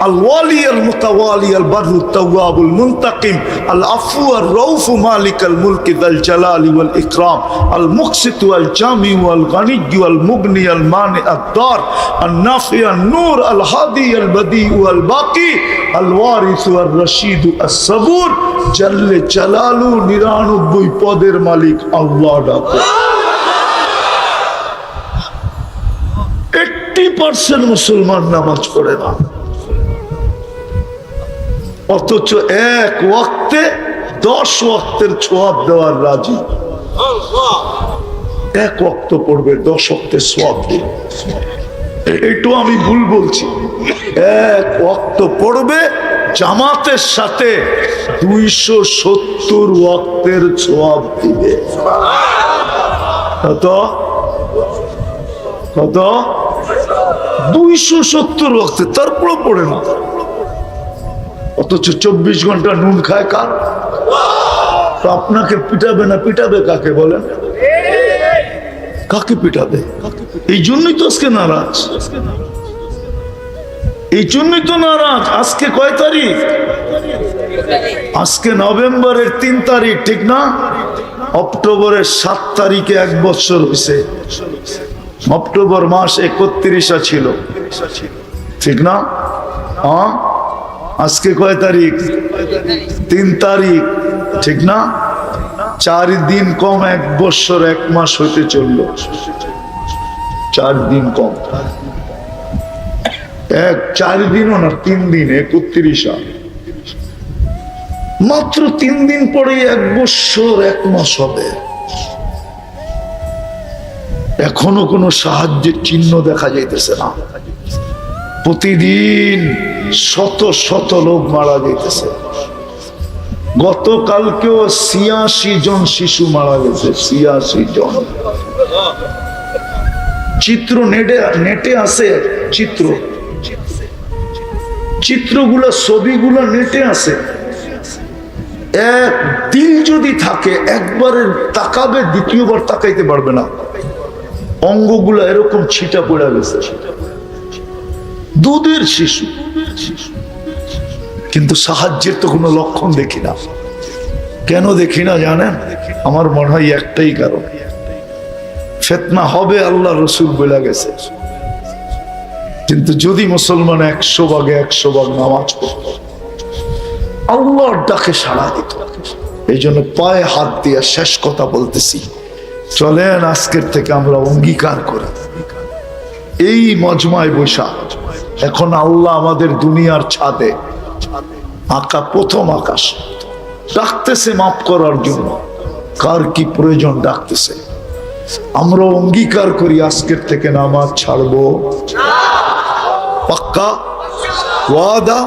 আল ওয়ালি আল মুতাওয়ালি আল বাররু التواب المنتقم العفو الرؤوف مالك الملك ذا الجلال والإكرام المقسط والجامع والغني والمغني المانع الضار النافع النور الهادي البديع والباقي الوارث الرشيد الصبور جل جلاله 99 পদের মালিক আল্লাহ ডাকো। 80% মুসলমান নামাজ পড়ে না, অথচ এক ওয়াক্তে 10 ওয়াক্তের সওয়াব দেওয়ার রাজি। এক ওয়াক্ত পড়বে, 10 ওয়াক্তের সওয়াব দিবে। একটু আমি ভুল বলছি? এক ওয়াক্ত পড়বে, জামাতের সাথে 270 ওয়াক্তের সওয়াব দিবে। কত কত? 270 ওয়াক্তে, তারপরে পড়ে না। অথচ 24 ঘন্টা নুন খায় কার? তো আপনাকে পিটাবে না, পিটাবে কাকে বলেন? কাকে পিটাবে? এই জন্যই তো আজকে নারাজ, এই জন্যই তো নারাজ। আজকে কয় তারিখ? আজকে নভেম্বরের 3 তারিখ, ঠিক না? অক্টোবরের 7 তারিখে 1 বছর হয়েছে। অক্টোবর মাস 31 ছিল, ঠিক না? হ্যাঁ, আজকে কয় তারিখ? 3 তারিখ, ঠিক না? 4 দিন কম 1 বছর 1 মাস হইতে চলল। 4 দিন কম, 4 দিনও না, 3 দিন, 31। মাত্র 3 দিন পরে 1 বছর 1 মাস হবে। এখনো কোনো সাহায্যের চিহ্ন দেখা যাইতেছে না। প্রতিদিন শত শত লোক মারা যাইতেছে। গতকালকেও 86 জন শিশু মারা গেছে, 86 জন। চিত্র নেটে আছে, চিত্রগুলো, ছবিগুলো নেটে আছে। এক দিল যদি থাকে, একবারের তাকাবে, দ্বিতীয়বার তাকাইতে পারবে না। অঙ্গগুলো এরকম ছিটা পড়ে গেছে। দুধের শিশু, কিন্তু সাহায্যের তো কোনো লক্ষণ দেখি না। কেন দেখি না জানেন? আমার মনে হয় একটাই কারণ, ফিতনা হবে, আল্লাহ রসুল বলে গেছে। কিন্তু যদি মুসলমান 100 ভাগে 100 ভাগ নামাজ পড়ত, আল্লাহর ডাকে সাড়া দিত। এই জন্য পায়ে হাত দিয়ে শেষ কথা বলতেছি, চলেন আজকের থেকে আমরা অঙ্গীকার করি, এই মজমায় বৈশা এখন আল্লাহ আমাদের দুনিয়ার ছাদে আঁকা প্রথম আকাশ ডাকতেছে মাফ করার জন্য। কার কি প্রয়োজন ডাকতেছে, আমরা অঙ্গীকার করি আজকের থেকে নামাজ ছাড়বো। পাক্কা ওয়াদা?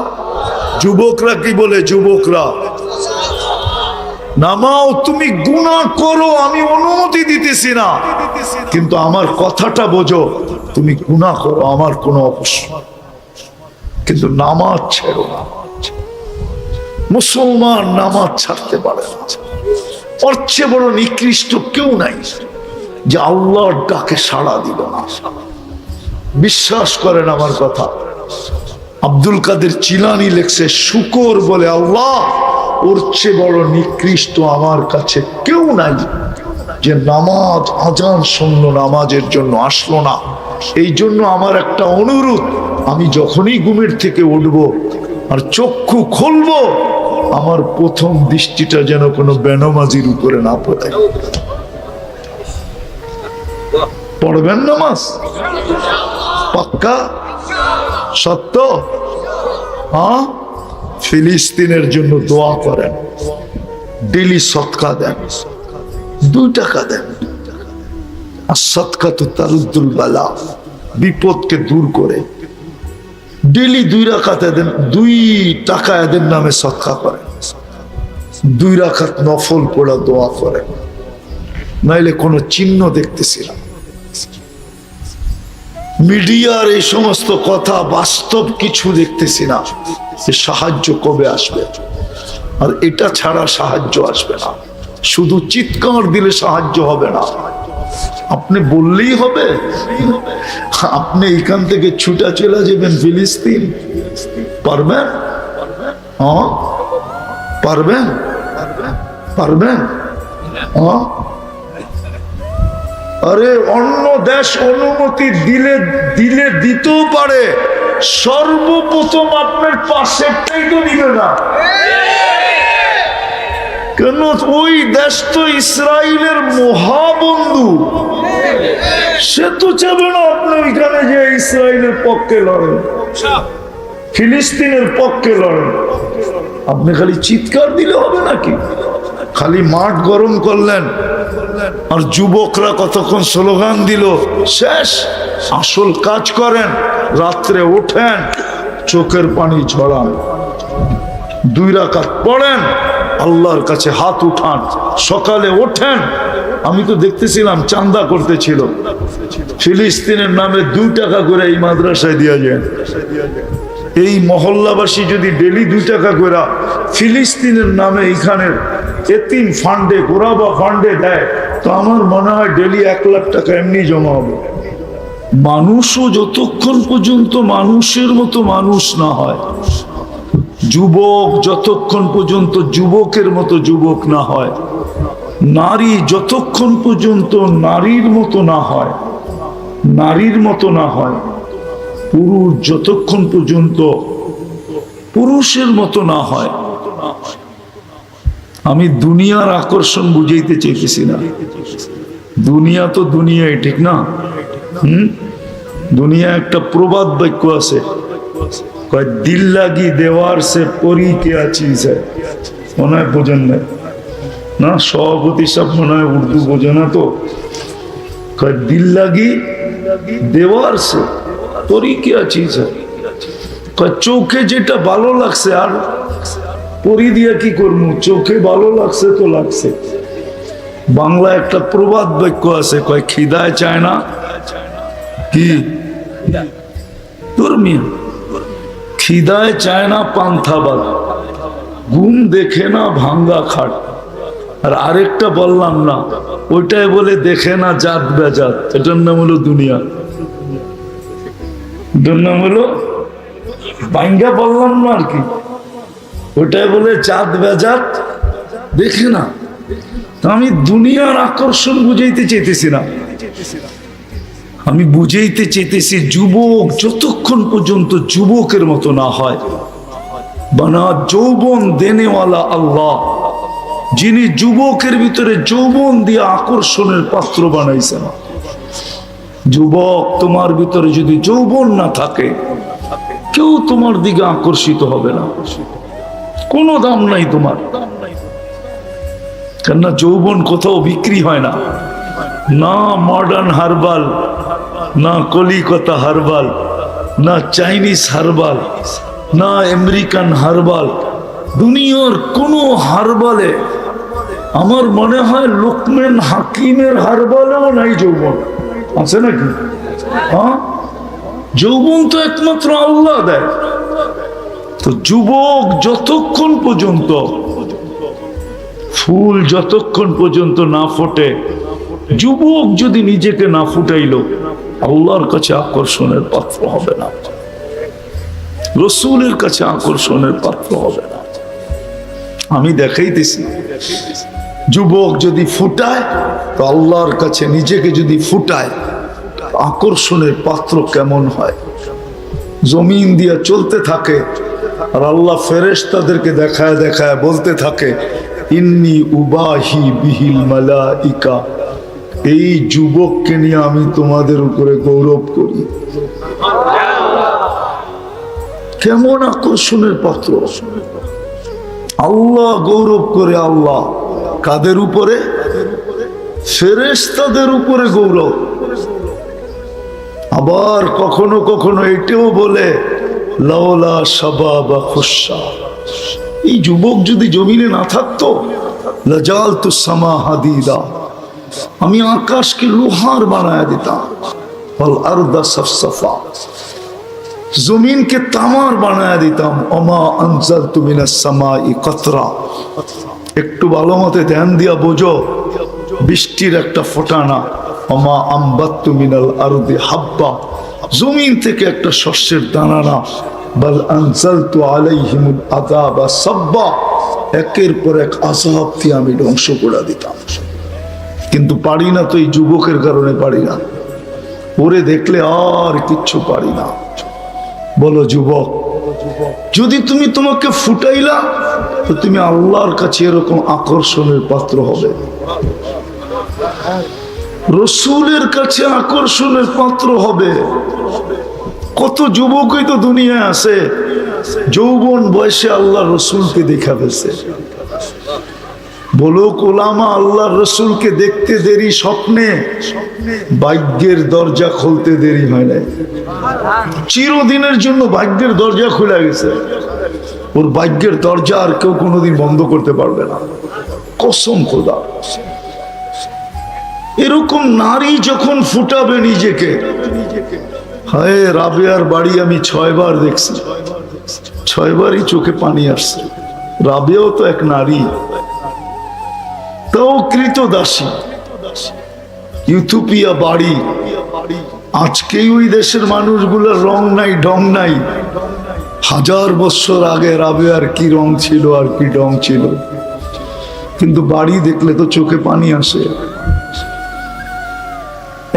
যুবকরা কি বলে? যুবকরা নামাও, তুমি গুনাহ করো, আমি অনুমতি দিতেছি না, কিন্তু আমার কথাটা বোঝো, তুমি গুনাহ করো, আমার কোনো অবশ্যই, কিন্তু নামাজ ছেড়ো না। মুসলমান নামাজ ছাড়তে পারে না। ওর চেয়ে বড় নিকৃষ্ট কেউ নাই যে আল্লাহর ডাকে সাড়া দিল না। বিশ্বাস করেন আমার কথা। আব্দুল কাদের চিলানি লেখছে, শুকর বলে আল্লাহ, ওর চেয়ে বড় নিকৃষ্ট আমার কাছে কেউ নাই যে নামাজ আজান শুনলো, নামাজের জন্য আসলো না। এই জন্য আমার একটা অনুরোধ, আমি যখনই ঘুমের থেকে উঠবো আর চক্ষু খুলবো, আমার প্রথম দৃষ্টিটা যেন কোনো বেনামাজির উপরে না পড়ে। পড়বেন নামাজ? পাক্কা? সত্য? হ্যাঁ। ফিলিস্তিনের জন্য দোয়া করেন, ডেলি সদকা দেন, 2 টাকা দেন। আর সদকা তো তারুদ্দুল বালা, বিপদকে দূর করে। ডেলি 2 রাকাতে দেন, 2 টাকা এদের নামে সদকা করেন, 2 রাকাত নফল পড়া দোয়া করেন। নাইলে কোনো চিহ্ন দেখতেছি না। মিডিয়ার এই সমস্ত কথা, বাস্তব কিছু দেখতেছি না। সাহায্য কবে আসবে? আর এটা ছাড়া সাহায্য আসবে না। শুধু চিৎকার দিলে সাহায্য হবে না, আপনি বললেই হবে। আপনি এখান থেকে ছুটা চলে যাবেন ফিলিস্তিন, পারবেন? হ্যাঁ পারবেন? পারবেন? হ্যাঁ। আরে অন্য দেশ অনুমতি দিলে দিতেও পারে, সর্বপ্রথম আপনার পাশেরটাই তো নিবে না। কেন? ওই দেশ তো ইসরায়েলের মহাবন্ধু, সে তো চাবে না আপনি ওইখানে যে ইসরায়েলের পক্ষে লড়েন, ফিলিস্তিনের পক্ষে লড়েন। আপনি খালি চিৎকার দিলে হবে নাকি? খালি মাঠ গরম করলেন আর যুবকরা কতক্ষণ স্লোগান দিল, শেষ। আসল কাজ করেন, রাত্রে ওঠেন, চোখের পানি ঝরান, 2 রাকাত পড়েন, আল্লাহর কাছে হাত উঠান, সকালে ওঠেন। আমি তো দেখতেছিলাম চাঁদা করতেছিল, ফিলিস্তিনের নামে 2 টাকা করে এই মাদ্রাসায় দেওয়া যায়। এই মহল্লাবাসী যদি ডেলি 2 টাকা করে ফিলিস্তিনের নামে এইখানের এতিম ফান্ডে, গোরাবা ফান্ডে দেয়, তো আমার মনে হয় ডেলি 1 লাখ টাকা এমনি জমা হবে। মানুষও যতক্ষণ পর্যন্ত মানুষের মতো মানুষ না হয়, যুবক যতক্ষণ পর্যন্ত যুবকের মতো যুবক না হয়, নারী যতক্ষণ পর্যন্ত নারীর মতো না হয়, নারীর মতো না হয়, পুরুষ যতক্ষণ পর্যন্ত পুরুষের মতো না হয়। আমি দুনিয়ার আকর্ষণ বুঝাইতে চাইতেছি না। দুনিয়া তো দুনিয়াই, ঠিক না? দুনিয়া একটা প্রবাদ বাক্য আছে, কয় দিল লাগি দেওয়ার সে পরি কে আছিস, মনে হয় বোঝেন না? সভাপতি সাহেব মনে হয় উর্দু বোঝে না, তো কয় দিল লাগি দেওয়ার সে পরি কে আছিস। কয় চোখে যেটা ভালো লাগছে, আর পরি দিয়া কি করবো, চোখে ভালো লাগছে তো লাগছে। বাংলা একটা প্রবাদ বাক্য আছে, কয় খিদায় চায় না কি ধর্মীয়, খিদায় চায় না পান্থা বাদ, ঘুম দেখে না ভাঙ্গা খাট। আর আরেকটা বললাম না, ওইটাই বলে দেখে না জাত বেজাত। এটার নাম হলো দুনিয়া, এটার নাম হলো ভাঙ্গা বললাম না আর কি, ওইটাই বলে জাত বেজাত দেখে না। আমি দুনিয়ার আকর্ষণ বুঝাইতে চাইতেছি না, আমি বুঝাইতে চেতেছি, যুবক যতক্ষণ পর্যন্ত যুবকের মতো না হয়, বানা যৌবন দেনেওয়ালা আল্লাহ, যিনি যুবকের ভিতরে যৌবন দিয়ে আকর্ষণের পাত্র বানাইছেন। যুবক, তোমার ভিতরে যদি যৌবন না থাকে, কেউ তোমার দিকে আকর্ষিত হবে না, কোনো দাম নাই তোমার। কেননা যৌবন কোথাও বিক্রি হয় না, না মডার্ন হার্বাল, না কলিকাতা হার্বাল, না চাইনিজ হার্বাল, না আমেরিকান হার্বাল, দুনিয়ার কোনো হার্বালে আমার মনে হয় লোকমান হাকিমের হার্বালেও নাই যৌবন। আছে নাকি? হ্যাঁ, যৌবন তো একমাত্র আল্লাহ দেয়। তো যুবক যতক্ষণ পর্যন্ত, ফুল যতক্ষণ পর্যন্ত না ফোটে, যুবক যদি নিজেকে না ফুটাইল, আল্লাহর কাছে আকর্ষণের পাত্র হবে না, রসুলের কাছে আকর্ষণের পাত্র হবে না। আমি দেখাইতেছি, যুবক যদি ফুটায়, তো আল্লাহর কাছে নিজেকে যদি ফুটায়, আকর্ষণের পাত্র কেমন হয়। জমিন দিয়া চলতে থাকে, আর আল্লাহ ফেরেশতাদেরকে দেখায় দেখায় বলতে থাকে, ইন্নী উবাহি বিহিল মালাইকা, এই যুবককে নিয়ে আমি তোমাদের উপরে গৌরব করি। কেমন আকর্ষণের পাত্র! আল্লাহ গৌরব করে। আল্লাহ কাদের উপরে? ফেরেশতাদের উপরে গৌরব। আবার কখনো কখনো এটাও বলে, লাওলা শাবাবা খুশা, এই যুবক যদি জমিনে না থাকতো, লাজালতু সামা হাদিদা, আমি আকাশকে লোহার বানায় দিতাম, ওয়াল আরদা সাফসাফা, জমিনকে তামার বানায় দিতাম, ওমা আনজালতু মিনাস সামাই কতরা। একটু ভালো মতে ধ্যান দিয়া বোঝো, বৃষ্টির একটা ফোঁটানা, ওমা আম্বাত্তু মিনাল আরদি হাব্বা, জমিন থেকে একটা শস্যের দানা না, বাল আনজালতু আলাইহিমুল আযাবা সাব্বা, একের পর এক আযাব দিয়ে আমি ধ্বংস করে দিতাম। কিন্তু পারি না তো, এই যুবকের কারণে পারি না। ওরে দেখলে আর কিচ্ছু পারি না। বলো যুবক, যদি তুমি তোমাকে ফুটাইলা, তো তুমি আল্লাহর কাছে এরকম আকর্ষণের পাত্র হবে, রসুলের কাছে আকর্ষণের পাত্র হবে। কত যুবকই তো দুনিয়ায় আছে, যৌবন বয়সে আল্লাহ রসুলকে দেখা ফেলছে। বলো ওলামা, আল্লাহ রসুলকে দেখতে দেরি স্বপ্নে, ভাগ্যের দরজা খুলতে দেরি হয় না। চিরদিনের জন্য ভাগ্যের দরজা খুলে গেছে, ওর ভাগ্যের দরজা আর কেউ কোনোদিন বন্ধ করতে পারবে না, কসম খোদা। এরকম নারী যখন ফুটাবে নিজেকে, হায় রাবেয়ার বাড়ি আমি 6 বার দেখছি, 6 বারই চোখে পানি আসছে। রাবেয়াও তো এক নারী, তাও কৃতদাসী, ইউথোপিয়া বাড়ি। আজকেই ওই দেশের মানুষগুলোর রং নাই, ঢং নাই। 1000 বছর আগে রাবেয়ার কি রং ছিল আর কি ঢং ছিল, কিন্তু বাড়ি দেখলে তো চোখে পানি আসে।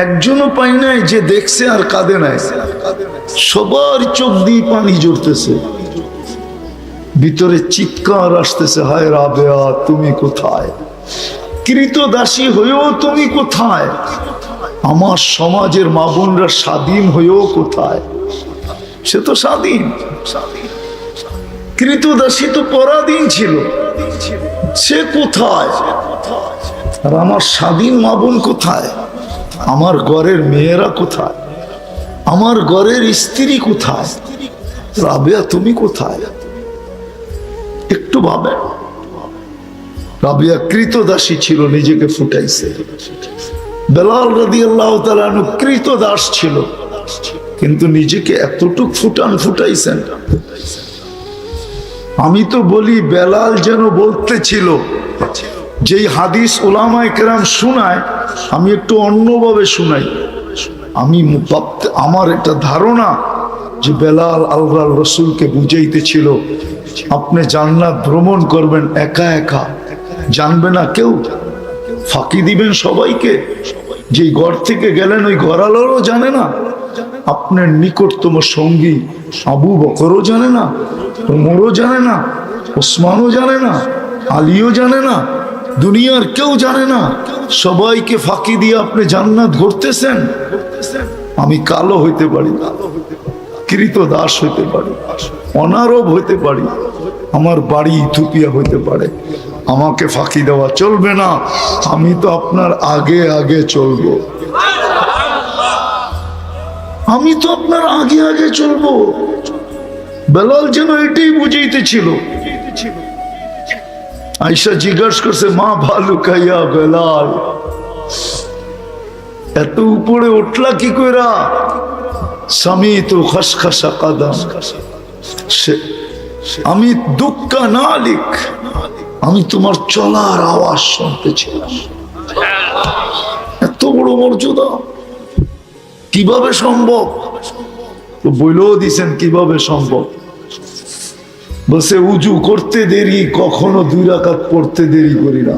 একজনও পাই নাই যে দেখছে আর কাঁদে নাই, সবার চোখ দিয়ে পানি ঝরতেছে, ভিতরে চিৎকার আসতেছে, হায় রাবেয়া তুমি কোথায়? কৃতদাসী হয়েও তুমি কোথায়? আমার সমাজের মা বোনরা স্বাধীন হয়েও কোথায়? সে তো স্বাধীন, কৃতদাসী তো পরাধীন ছিল, সে কোথায়? আর আমার স্বাধীন মা বোন কোথায়? আমার ঘরের মেয়েরা কোথায়? আমার ঘরের স্ত্রী কোথায়? রাবেয়া তুমি কোথায়? একটু ভাবে। রাবেয়া কৃতদাসী ছিল, নিজেকে ফুটাইছে। বেলাল রাদিয়াল্লাহু তাআলা আনহু কৃতদাস ছিল, কিন্তু নিজেকে এতটুক ফুটাইছেন। আমি তো বলি বেলাল যেন বলতেছিল, যেই হাদিস উলামায়ে কেরাম শোনায়, আমি একটু অন্যভাবে শুনাই। আমি আমার একটা ধারণা যে বেলাল আল্লাহর রসুলকে বুঝাইতেছিল, আপনি জান্নাত ভ্রমণ করবেন একা একা, জানবে না কেউ, ফাঁকি দিবেন সবাইকে, যে ঘর থেকে গেলেন ওই ঘরালোরও জানে না, আপনার নিকটতম সঙ্গী আবু বকরও জানে না, ওমরও জানে না, ওসমানও জানে না, আলীও জানে না, দুনিয়ার কেউ জানে না। সবাইকে ফাঁকি দিয়ে আপনি জান্নাত ঘুরতেছেন। আমি কালো হইতে পারি, কৃতদাস হইতে পারি, অনারব হইতে পারি, আমার বাড়ি ইথিওপিয়া হইতে পারে, আমাকে ফাঁকি দেওয়া চলবে না। আমি তো আপনার আগে আগে চলবো, আমি তো আপনার আগে আগে চলবো। বেলাল যেন এটাই বুঝাইতেছিল। আয়েশা জিজ্ঞাসা করছে, মা ভালু খাইয়া বেলাল এত উপরে উঠলা কি কইরা? স্বামী তো খসখসা কাদাম, আমি দুঃখা না লিখ, আমি তোমার চলার আওয়াজ শুনতেছিলাম। এত বড় মর্যাদা কিভাবে সম্ভব? তো বইলেও দিছেন কিভাবে সম্ভব। বসে উজু করতে দেরি, কখনো 2 রাকাত পড়তে দেরি করি না।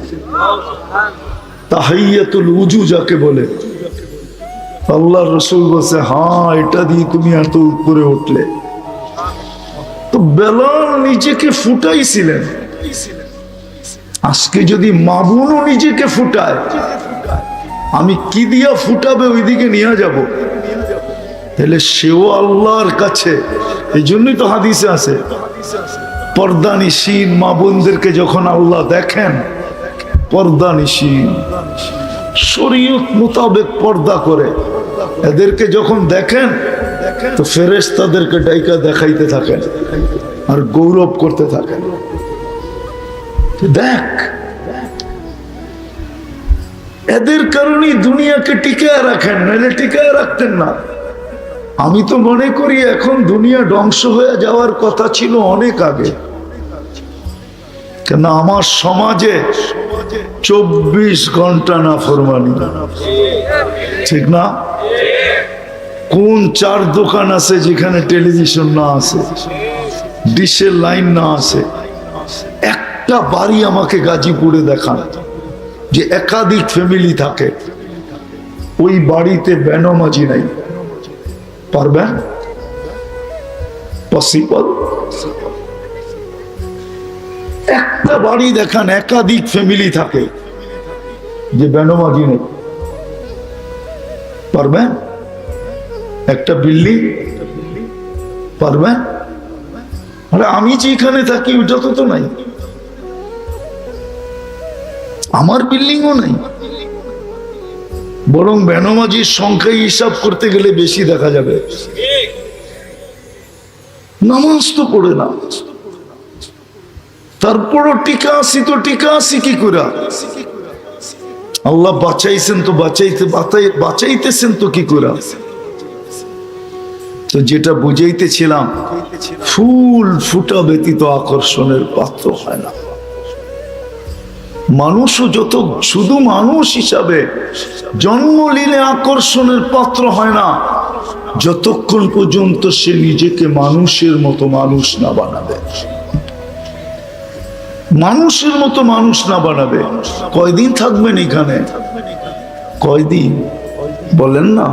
তাহিয়াতুল উজু যাকে বলে, আল্লাহ রসুল বলছে, হ্যাঁ এটা দিয়ে তুমি এত উপরে উঠলে। তো বেলাল নিজেকে ফুটাইছিলেন। আজকে যদি মামুনও নিজেকে ফুটায়, আমি কি দিয়া ফুটাবে ওইদিকে নিয়ে যাব, তাহলে সেও আল্লাহর কাছে। এই জন্যই তো হাদিসে আছে, পর্দানিশীন মা বোনদেরকে যখন আল্লাহ দেখেন, পর্দানিশীন শরীয়ত মোতাবেক পর্দা করে, এদেরকে যখন দেখেন তো ফেরেশতাদেরকে ডাইকা দেখাইতে থাকেন আর গৌরব করতে থাকেন। দেখ, এদের কারণেই দুনিয়াকে টিকায় রাখেন, নাহলে টিকায় রাখতেন না। আমি তো মনে করি এখন দুনিয়া ধ্বংস হয়ে যাওয়ার কথা ছিল অনেক আগে। কেন আমার সমাজে 24 ঘন্টা নাফরমানি, ঠিক না? কোন 4 দোকান আছে যেখানে টেলিভিশন না আছে, ডিশের লাইন না আছে? একটা বাড়ি আমাকে গাজীপুরে দেখান যে একাধিক ফ্যামিলি থাকে, ওই বাড়িতে বেনামাজি নাই। পারবেন? পসিবল? একটা বাড়ি দেখান একাধিক ফ্যামিলি থাকে যে বেনামাজি নেই। পারবেন? একটা বিল্ডিং পারবেন? আরে আমি যেখানে থাকি ওটা তো নাই, আমার বিল্ডিংও নাই, বরং বেনামাজির সংখ্যায় হিসাব করতে গেলে বেশি দেখা যাবে। নামাজ তো পড়ে না, তারপরও টিকা আসি তো টিকা আসি কি করে? আল্লাহ বাঁচাইছেন তো বাঁচাইতেছেন তো কি করে? তো যেটা বুঝাইতেছিলাম, ফুল ফুটা ব্যতীত আকর্ষণের পাত্র হয় না। মানুষও যত শুধু মানুষ হিসাবে জন্ম নিলে আকর্ষণের পাত্র হয় না, যতক্ষণ পর্যন্ত সে নিজেকে মানুষের মতো মানুষ না বানাবে। মানুষের মতো মানুষ না বানাবে, কয়দিন থাকবেন এখানে? কয়দিন বলেন না?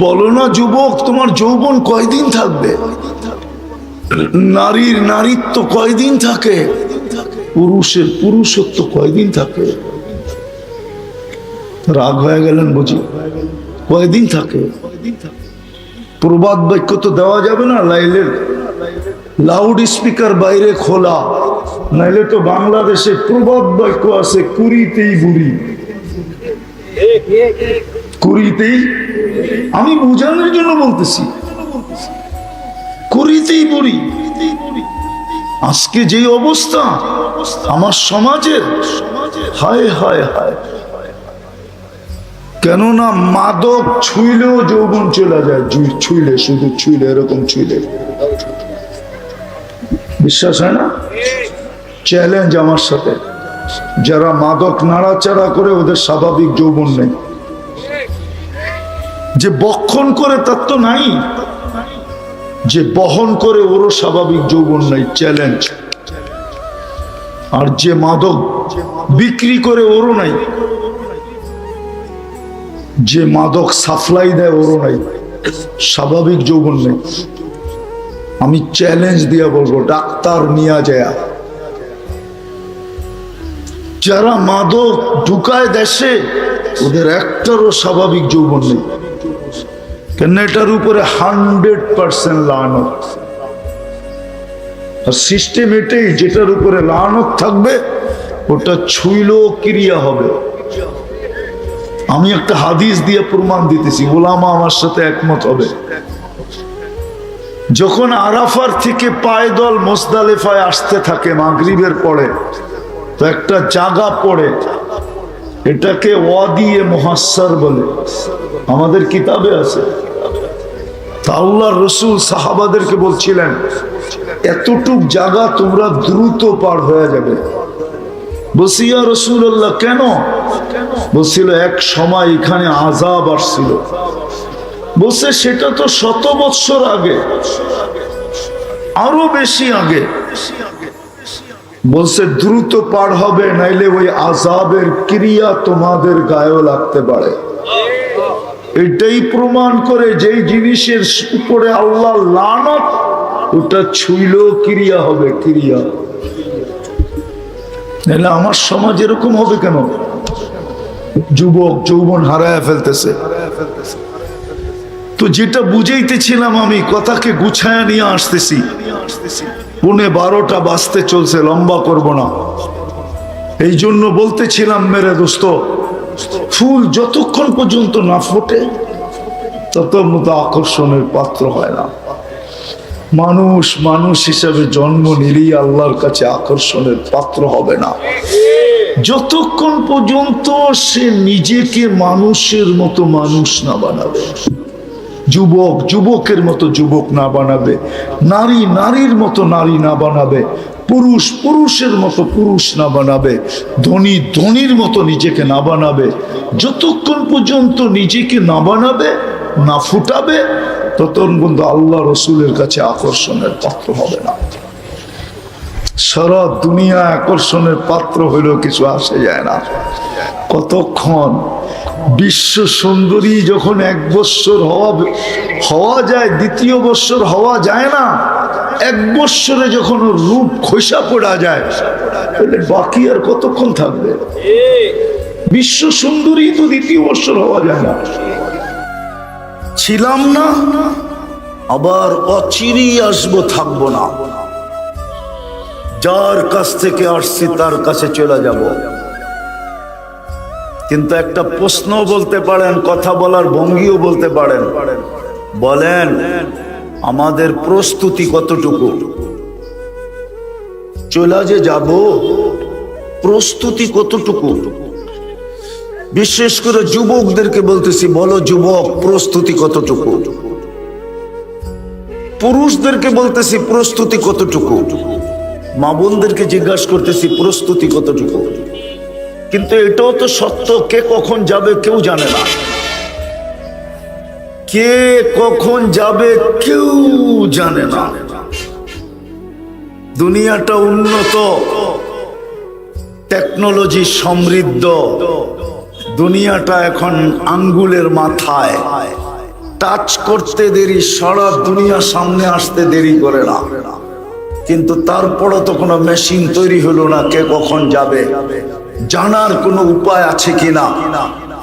বলো না যুবক, তোমার যৌবন কয়দিন থাকবে? নারীর নারীত্ব কয়দিন থাকে? পুরুষের পুরুষত্ব কয়দিন থাকে? রাগ হয়ে গেলেন বুঝি? কয়দিন থাকে? প্রবাদ বাক্য তো দেওয়া যাবে না, লাইলের লাউড স্পিকার বাইরে খোলা, নাইলে তো বাংলাদেশে প্রবাদ বাক্য আছে, কুড়িতেই বুড়ি, কুড়িতেই। আমি বুঝানোর জন্য বলতেছি, কুড়িতেই বুড়ি। আজকে যে অবস্থা আমার সমাজের, হায় হায় হায়। কেননা মাদক ছুঁইলেও যৌবন চলে যায়, ছুঁইলে, শুধু ছুঁইলে, এরকম ছুঁইলে। বিশ্বাস হয় না? চ্যালেঞ্জ আমার সাথে, যারা মাদক নাড়াচাড়া করে ওদের স্বাভাবিক যৌবন নেই। যে বক্ষণ করে তার তো নাই, যে বহন করে ওরও স্বাভাবিক যৌবন নাই। চ্যালেঞ্জ। আর যে মাদক বিক্রি করে ওরও নাই। যে মাদক সাপ্লাই দেয় ওরও নাই, স্বাভাবিক যৌবন নেই। আমি চ্যালেঞ্জ দিয়ে বলবো, ডাক্তার নিয়ে যায় যারা মাদক ঢুকায় দেশে, ওদের একটারও স্বাভাবিক যৌবন নেই। কেন? এটার উপরে 100% লানত। আর সিস্টেম এটাই, যেটার উপরে লানত থাকবে ওটা ছুঁইলেও ক্রিয়া হবে। আমি একটা হাদিস দিয়ে প্রমাণ দিতেছি, ওলামা আমার সাথে একমত হবে। যখন আরাফার থেকে পায়দল মুজদালিফায় আসতে থাকে মাগরিবের পরে, তো একটা জায়গা পড়ে, এটাকে ওয়াদিয়ে মুহাসসার বলে, আমাদের কিতাবে আছে। তা আল্লাহর রাসূল সাহাবাদেরকে বলছিলেন, এতটুক জায়গা তোমরা দ্রুত পার হয়ে যাবে। বলছি ইয়া রাসূলুল্লাহ কেন? বলছিল এক সময় এখানে আযাব আসছিল। বলছে সেটা তো 100 বছর আগে, আরো বেশি আগে। বলছে দ্রুত পার হবে, নাইলে ওই আযাবের ক্রিয়া তোমাদের গায়েও লাগতে পারে। এটাই প্রমাণ করে যেই জিনিসের উপরে আল্লাহ লানত, ওটা ছুঁইলেও ক্রিয়া হবে, ক্রিয়া। নাহলে আমার সমাজ এরকম হবে কেন? যুবক যৌবন হারায় ফেলতেছে। তো যেটা বুঝাইতেছিলাম, আমি কথাকে গুছায়া নিয়ে আসতেছি। 11:15 বাজতে চলছে, লম্বা করব না। এই জন্য বলতেছিলাম মেরে দোস্ত, ফুল যতক্ষণ পর্যন্ত না ফোটে তত মতো আকর্ষণের পাত্র হয় না। মানুষ মানুষ হিসাবে জন্ম নিলেই আল্লাহর কাছে আকর্ষণের পাত্র হবে না, যতক্ষণ পর্যন্ত সে নিজেকে মানুষের মতো মানুষ না বানাবে, যুবক যুবকের মতো যুবক না বানাবে, নারী নারীর মতো নারী না বানাবে, পুরুষ পুরুষের মতো পুরুষ না বানাবে, ধনী ধনীর মতো নিজেকে না বানাবে, যতক্ষণ পর্যন্ত নিজেকে না বানাবে, না ফুটাবে, ততক্ষণ পর্যন্ত আল্লাহ রসুলের কাছে আকর্ষণের পাত্র হবে না। সারা দুনিয়া আকর্ষণের পাত্র হইলেও কিছু আসে যায় না। কতক্ষণ? বিশ্ব সুন্দরী যখন 1 বৎসর হওয়া যায়, 2য় বৎসর হওয়া যায় না, 1 বৎসরে যখন ওর রূপ খোসা পড়া যায়, তাহলে বাকি আর কতক্ষণ থাকবে? বিশ্ব সুন্দরী তো 2য় বৎসর হওয়া যায় না। ছিলাম না, আবার অচিরেই আসবো, থাকবো না। যার কাছ থেকে আসছি তার কাছে চলে যাব। কিন্তু একটা প্রশ্ন বলতে পারেন, কথা বলার ভঙ্গিও বলতে পারেন। বলেন, আমাদের প্রস্তুতি কতটুকু? চলে যে যাব, প্রস্তুতি কতটুকু? বিশেষ করে যুবকদেরকে বলতেছি, বলো যুবক, প্রস্তুতি কতটুকু? পুরুষদেরকে বলতেছি, প্রস্তুতি কতটুকু? মা বোনদেরকে জিজ্ঞাসা করতেছি, প্রস্তুতি কতটুকু? কিন্তু এটাও তো সত্য, কে কখন যাবে কেউ জানে না। কে কখন যাবে কেউ জানে না। দুনিয়াটা উন্নত, টেকনোলজি সমৃদ্ধ, দুনিয়াটা এখন আঙ্গুলের মাথায়, টাচ করতে দেরি, সারা দুনিয়া সামনে আসতে দেরি করে না। কিন্তু তারপরও তো কোনো মেশিন তৈরি হলো না কে কখন যাবে, জানার কোনো উপায় আছে কিনা।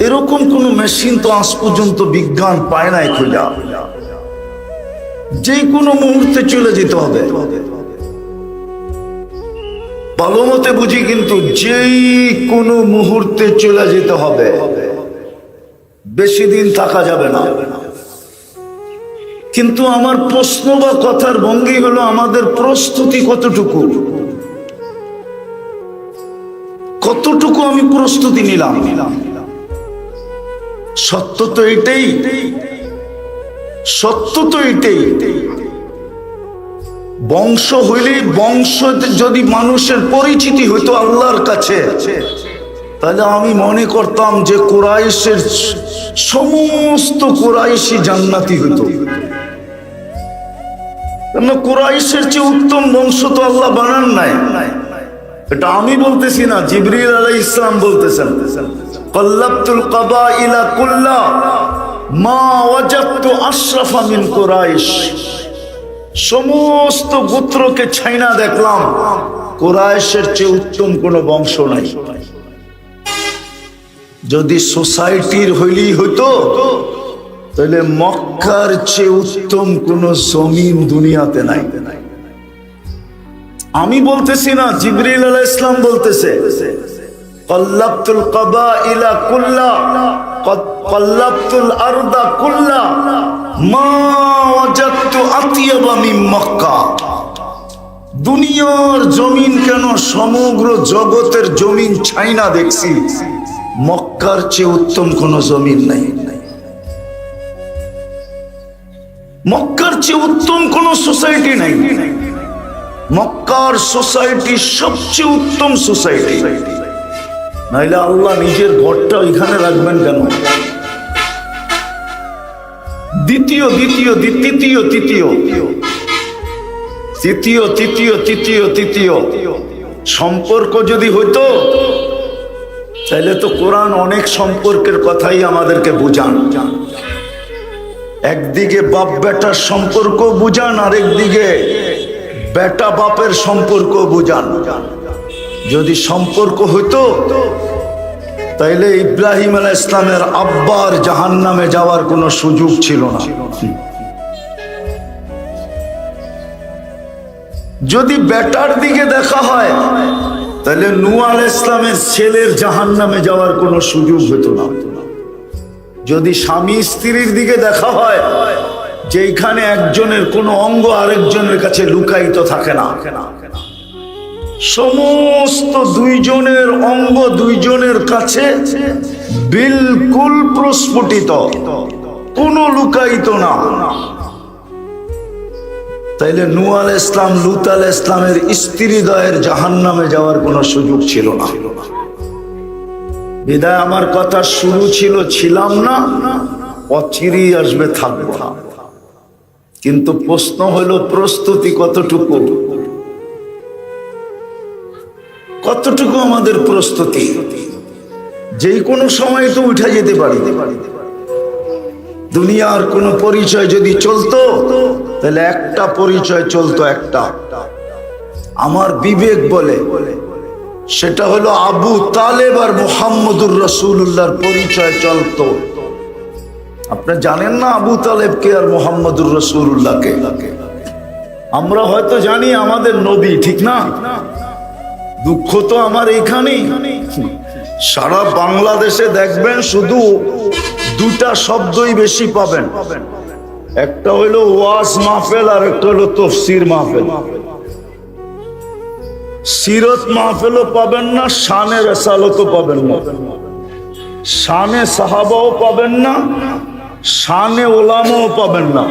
এরকম কোন মেশিন তো আজ পর্যন্ত বিজ্ঞান পায় নাই খোঁজা। যে কোনো মুহূর্তে চলে যেতে হবে, ভালো মতে বুঝি, কিন্তু যেই কোনো মুহূর্তে চলে যেতে হবে, বেশি দিন থাকা যাবে না। কিন্তু আমার প্রশ্ন বা কথার ভঙ্গি হলো, আমাদের প্রস্তুতি কতটুকু? কতটুকু আমি প্রস্তুতি নিলাম? সত্য তো এটাই, সত্য তো এটাই। বংশ হইলেই, বংশ যদি মানুষের পরিচিতি হইতো আল্লাহর কাছে, তাহলে আমি মনে করতাম যে কুরাইশের সমস্ত কুরাইশি জান্নাতি হইতো। কুরাইশের চেয়ে উত্তম বংশ তো আল্লাহ বানান নাই। এটা আমি বলতেছি না, জিবরিল আলাইহিস সালাম বলতেছেন, কাল্লাবতুল কাবাইলা কুল্লা মা ওয়াজাদতু আশরাফা মিন কুরাইশ। সমস্ত গোত্রকে ছাইনা দেখলাম, কুরাইশের চেয়ে উত্তম কোন বংশ নাই। যদি সোসাইটির হইলেই হইতো তাহলে মক্কার চেয়ে উত্তম কোন জমিন দুনিয়াতে নাই। আমি বলতেছি না, জিবরিল আলাইহিস সালাম বলতেছে, কাল্লাবতুল কাবাইলা কুল্লা কাল্লাবতুল আরদা কুল্লা মা ওয়াজাদতু আতিয়াবা মিন মক্কা। দুনিয়ার জমিন কেন, সমগ্র জগতের জমিন ছাইনা দেখছি, মক্কার চেয়ে উত্তম কোন জমিন নাই। মক্কার চেয়ে উত্তম কোন সোসাইটি নাই। মক্কার সোসাইটি সবচেয়ে উত্তম সোসাইটি। নাইলে আল্লাহ নিজের ঘরটা ওইখানে রাখবেন কেন? দ্বিতীয় দ্বিতীয় তৃতীয় তৃতীয় তৃতীয় তৃতীয় তৃতীয় তৃতীয় সম্পর্ক যদি হইতো তাহলে তো কোরআন অনেক সম্পর্কের কথাই আমাদেরকে বুঝান। একদিকে বাপ বেটার সম্পর্ক বুঝান, আরেকদিকে বেটা বাপের সম্পর্ক বুঝান। যদি সম্পর্ক হইতো তাইলে ইব্রাহিম আলাইহিস সালামের আব্বার জাহান্নামে যাওয়ার কোনো সুযোগ ছিল না। যদি বেটার দিকে দেখা হয় তাহলে নূহ আলাইহিস সালামের ছেলের জাহান্নামে যাওয়ার কোনো সুযোগ হতো না। যদি স্বামী স্ত্রীর দিকে দেখা হয়, যেখানে একজনের কোনো অঙ্গ আরেকজনের কাছে লুকায়িত থাকে না, সমস্ত দুইজনের অঙ্গ দুইজনের কাছে বিলকুল প্রস্ফুটিত, কোনো লুকায়িত না, তাইলে নূহ আলাইহিস সালাম লূত আলাইহিস সালামের স্ত্রীদ্বয়ের জাহান্নামে যাওয়ার কোনো সুযোগ ছিল না। বিদায় আমার কথা শুরু ছিল ছিলাম না, অচিরেই আসবে থাকবো না। কিন্তু প্রশ্ন হলো প্রস্তুতি কতটুকু, কতটুকু আমাদের প্রস্তুতি। যে কোনো সময় তো উঠে যেতে পারি। দুনিয়ার কোন পরিচয় যদি চলতো তাহলে একটা পরিচয় চলতো, একটা আমার বিবেক বলে, সেটা হলো আবু তালেব আর মুহাম্মদুর রাসূলুল্লাহর পরিচয় চলতো। আপনি জানেন না আবু তালেবকে আর মুহাম্মদুর রাসূলুল্লাহকে? আমরা হয়তো জানি আমাদের নবী, ঠিক না? দুঃখ তো আমার এইখানেই, সারা বাংলাদেশে দেখবেন শুধু দুটা শব্দই বেশি পাবেন, একটা হলো ওয়াজ মাহফিল আর একটা হলো তাফসীর মাহফিল। সিরত মাহফিলও পাবেন না, শানে রাসালতও পাবেন না, শানে সাহাবাও পাবেন না, শানে ওলামাও পাবেন না,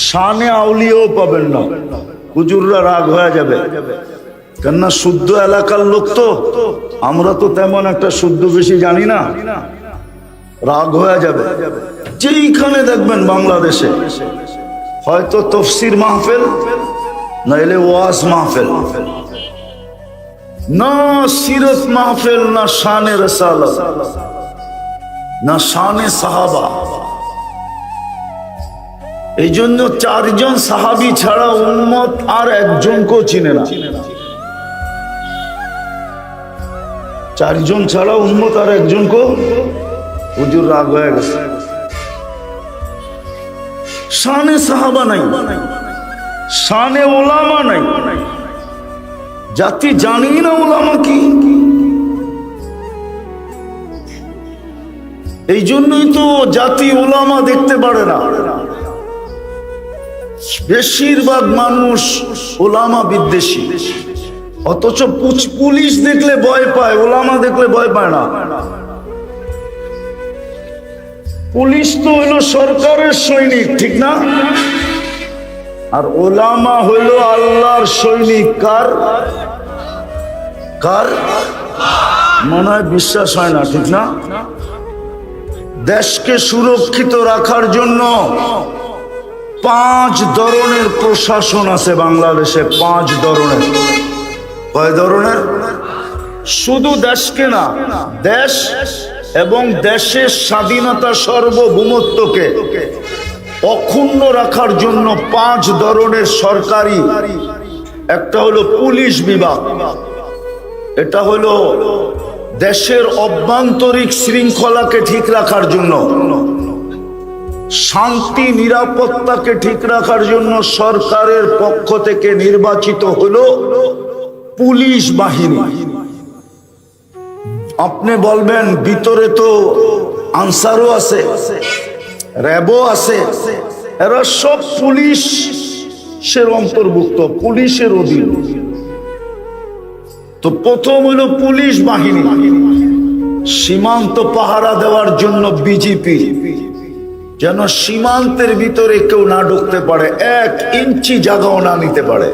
শানে আউলিয়াও পাবেন না। হুজুররা রাগ হয়ে যাবে, কেননা শুদ্ধ এলাকার লোক তো, আমরা তো তেমন একটা শুদ্ধ বেশি জানি না, রাগ হয়ে যাবে। যেইখানে দেখবেন বাংলাদেশে হয়তো তাফসীর মাহফিল নাইলে ওয়াজ মাহফিল, না সিরত মাহফিল, না শানে রাসালত, না শানে সাহাবা। এই জন্য চারজন সাহাবী ছাড়া উম্মত আর একজনকেও চিনে না। চারজন ছাড়া উম্মত আর একজনকেও, হুজুর রাগ হয়ে গেছে। শানে সাহাবা নাই, শানে ওলামা নাই, জাতি জানি না ওলামা কি। এই জন্যই তো জাতি ওলামা দেখতে পারে না। বেশিরভাগ মানুষ ওলামা বিদ্বেষী, অথচ পুলিশ দেখলে ভয় পায়, ওলামা দেখলে ভয় পায় না। পুলিশ তো হইল সরকারের সৈনিক, ঠিক না? আর ওলামা হইল আল্লাহর সৈনিক। কার কার মনে হয় বিশ্বাস হয় না, ঠিক না? দেশকে সুরক্ষিত রাখার জন্য 5 ধরনের প্রশাসন আছে বাংলাদেশে, 5 ধরনের। কয় ধরনের? শুধু দেশকে না, দেশ এবং দেশের স্বাধীনতা সার্বভৌমত্বকে অক্ষুণ্ণ রাখার জন্য 5 ধরনের সরকারি, একটা হলো পুলিশ বিভাগ, এটা হলো দেশের অভ্যন্তরীণ শৃঙ্খলাকে ঠিক রাখার জন্য, শান্তি নিরাপত্তাকে ঠিক রাখার জন্য সরকারের পক্ষ থেকে নির্বাচিত হলো পুলিশ বাহিনী। আপনি বলবেন ভিতরে তো আনসারও আছে, র্যাবও আছে, এরা সব পুলিশের অন্তর্ভুক্ত, পুলিশের অধীন। তো প্রথম হলো পুলিশ বাহিনী, সীমান্ত পাহারা দেওয়ার জন্য বিজিপি, যেন সীমান্তের ভিতরে কেউ না ঢুকতে পারে, 1 ইঞ্চি জায়গাও না নিতে পারে।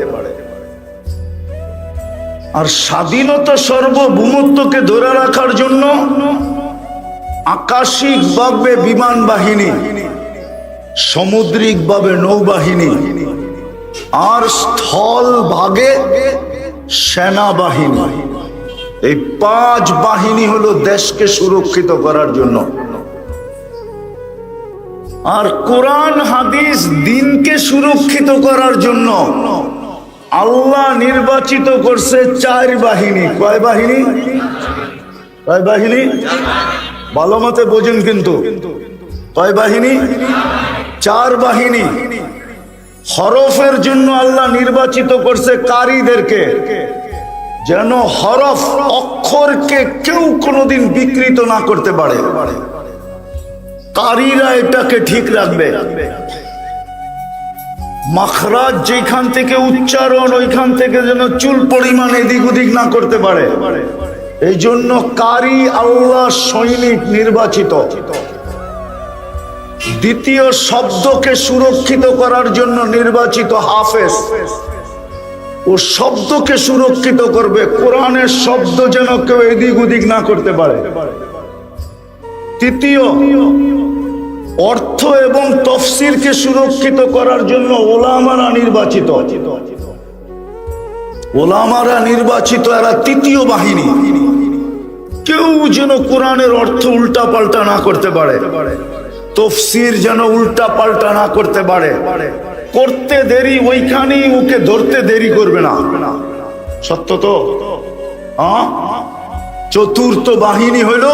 আর স্বাধীনতা সার্বভৌমত্বকে ধরে রাখার জন্য আকাশিক ভাবে বিমান বাহিনী, সামুদ্রিক ভাবে নৌবাহিনী, আর স্থল ভাগে সেনাবাহিনী। এই 5 বাহিনী হলো দেশকে সুরক্ষিত করার জন্য। আর কোরআন হাদিস দিনকে সুরক্ষিত করার জন্য আল্লাহ নির্বাচিত করছে 4 বাহিনী। কয় বাহিনী? কয় বাহিনী? ভালো মতে বোঝেন কিন্তু। কয় বাহিনী? 4 বাহিনী। হরফের জন্য আল্লাহ নির্বাচিত করছে কারীদেরকে, যেন হরফ অক্ষরকে কেউ কোনোদিন বিকৃত না করতে পারে। কারীরা এটাকে ঠিক রাখবে। মাখরাজ যেখান থেকে উচ্চারণ, ওইখান থেকে যেন চুল পরিমাণ এদিক ওদিক না করতে পারে। এই জন্য কারী আল্লাহ সৈনিক নির্বাচিত। দ্বিতীয়, শব্দকে সুরক্ষিত করার জন্য নির্বাচিত হাফেজ, ও শব্দকে সুরক্ষিত করবে, কোরআনের শব্দ যেন কেউ এদিক ওদিক না করতে পারে। তৃতীয়, অর্থ এবং তফসিরকে সুরক্ষিত করার জন্য ওলামারা নির্বাচিত। ওলামারা নির্বাচিত, এরা তৃতীয় বাহিনী। কেউ যেন কোরআনের অর্থ উল্টা পাল্টা না করতে পারে, তফসির যেন উল্টা পাল্টা না করতে পারে। করতে দেরি ওইখানেই ওকে ধরতে দেরি করবে না। সত্য তো? চতুর্থ বাহিনী হলো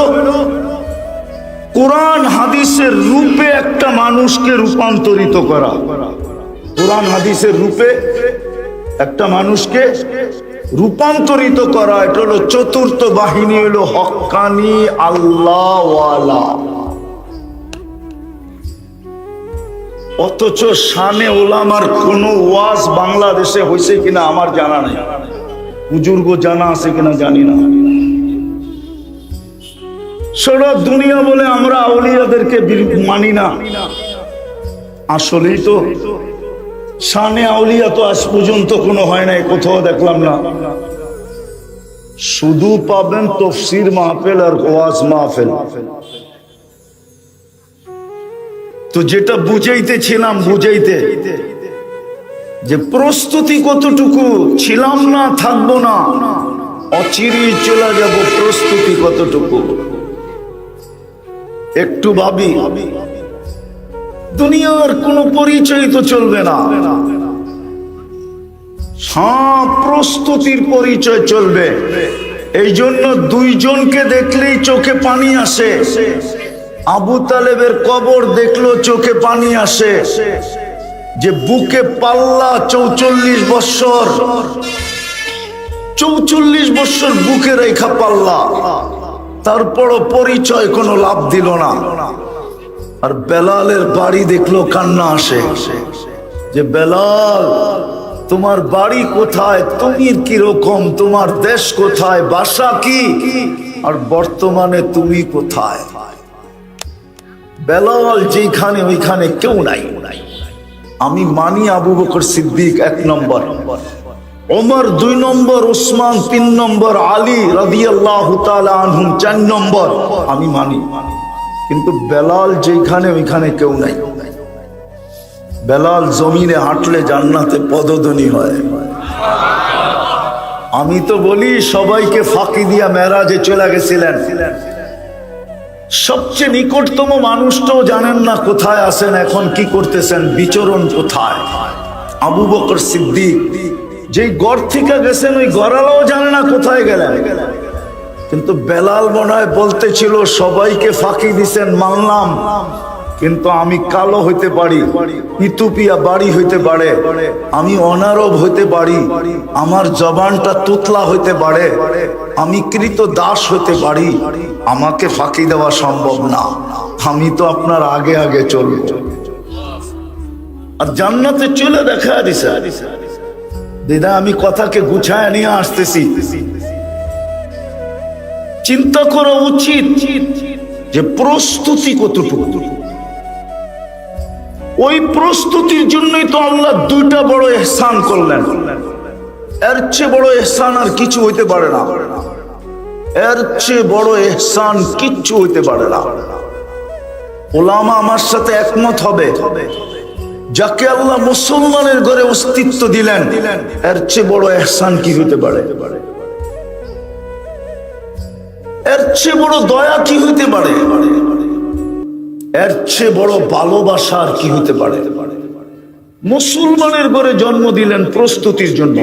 কোরআন হাদিসের রূপে একটা মানুষকে রূপান্তরিত করা। কোরআন হাদিসের রূপে একটা মানুষকে রূপান্তরিত করা, এটা হলো চতুর্থ বাহিনী, হলো হক্কানি আল্লাহওয়ালা। অথচ শানে ওলামার কোন ওয়াজ বাংলাদেশে হয়েছে কিনা আমার জানা নাই, বুজুর্গ জানা আছে কিনা জানি না। সারা দুনিয়া বলে আমরা আউলিয়াদেরকে মানি না, আসলেই তো শানে আউলিয়া তো আজ পর্যন্ত কোনো হয় নাই, কোথাও দেখলাম না। শুধু পাবেন তফসির মাহফিল আর ওয়াজ মাহফিল। তো যেটা বুঝাইতেছিলাম, বুঝাইতে যে প্রস্তুতি কতটুকু, ছিলাম না, থাকবো না, অচিরেই চলে যাব, প্রস্তুতি কতটুকু একটু ভাবি। দুনিয়ার কোনো পরিচয় তো চলবে না, হ্যাঁ প্রস্তুতির পরিচয় চলবে। এই জন্য 2 জনকে দেখলেই চোখে পানি আসে। আবু তালেবের কবর দেখলো চোখে পানি আসে, যে বুকে পাল্লা 44 বছর, 44 বছর বুকে রেখা পাল্লা, তারপরও পরিচয় কোনো লাভ দিল না। আর বেলালের বাড়ি দেখলো, কান্না আসে যে বেলাল তোমার বাড়ি কোথায়, তুমি কিরকম, তোমার দেশ কোথায়, বাসা কি, আর বর্তমানে তুমি কোথায়? বেলাল যেখানে ওইখানে কেউ নাই। আমি মানি আবু বকর সিদ্দিক 1 নম্বর, ওমর 2 নম্বর, উসমান 3 নম্বর, আলী রাদিয়াল্লাহু তাআলা আনহুম 4 নম্বর, আমি মানি। কিন্তু বেলাল যেখানে ওইখানে কেউ নাই। বেলাল জমিনে হাঁটলে জান্নাতে পদধ্বনি হয়। আমি তো বলি সবাইকে ফাঁকি দিয়া মেরাজে চলে গেছিলেন। সবচেয়ে নিকটতম মানুষটাও জানেন না কোথায় আছেন, এখন কি করতেছেন, বিচরণ কোথায়। আবু বকর সিদ্দিক যেই গড় থেকে গেছেন ওই গড়ালাও জানে না কোথায় গেলেন। কিন্তু বেলাল মনে হয় বলতেছিল সবাইকে ফাঁকি দিছেন মানলাম, কিন্তু আমি কালো হইতে পারি, ইথিওপিয়া বাড়ি হইতে পারে, আমি অনারব হইতে পারি, আমার জবানটা তুতলা হইতে পারে, আমি কৃত দাস হইতে পারি, আমাকে ফাঁকি দেওয়া সম্ভব না। আমি তো আপনার আগে আগে চলব আর জান্নাতে চলে দেখা দিছে। দিদা আমি কথাকে গুছায় নিয়ে আসতেছি। চিন্তা করা উচিত যে প্রস্তুতি কতটুকু। ওই প্রস্তুতির জন্যই তো আল্লাহ দুইটা বড় ইহসান করলেন। এর চেয়ে বড় ইহসান আর কিছু হইতে পারে না। এর চেয়ে বড় ইহসান কিচ্ছু হইতে পারে না। ওলামা আমার সাথে একমত হবে, যাকে আল্লাহ মুসলমানের ঘরে অস্তিত্ব দিলেন, এর চেয়ে বড় ইহসান কি হইতে পারে? এর চেয়ে বড় দয়া কি হইতে পারে? এর চেয়ে বড় ভালোবাসা আর কি হইতে পারে? মুসলমানের ঘরে জন্ম দিলেন প্রস্তুতির জন্য।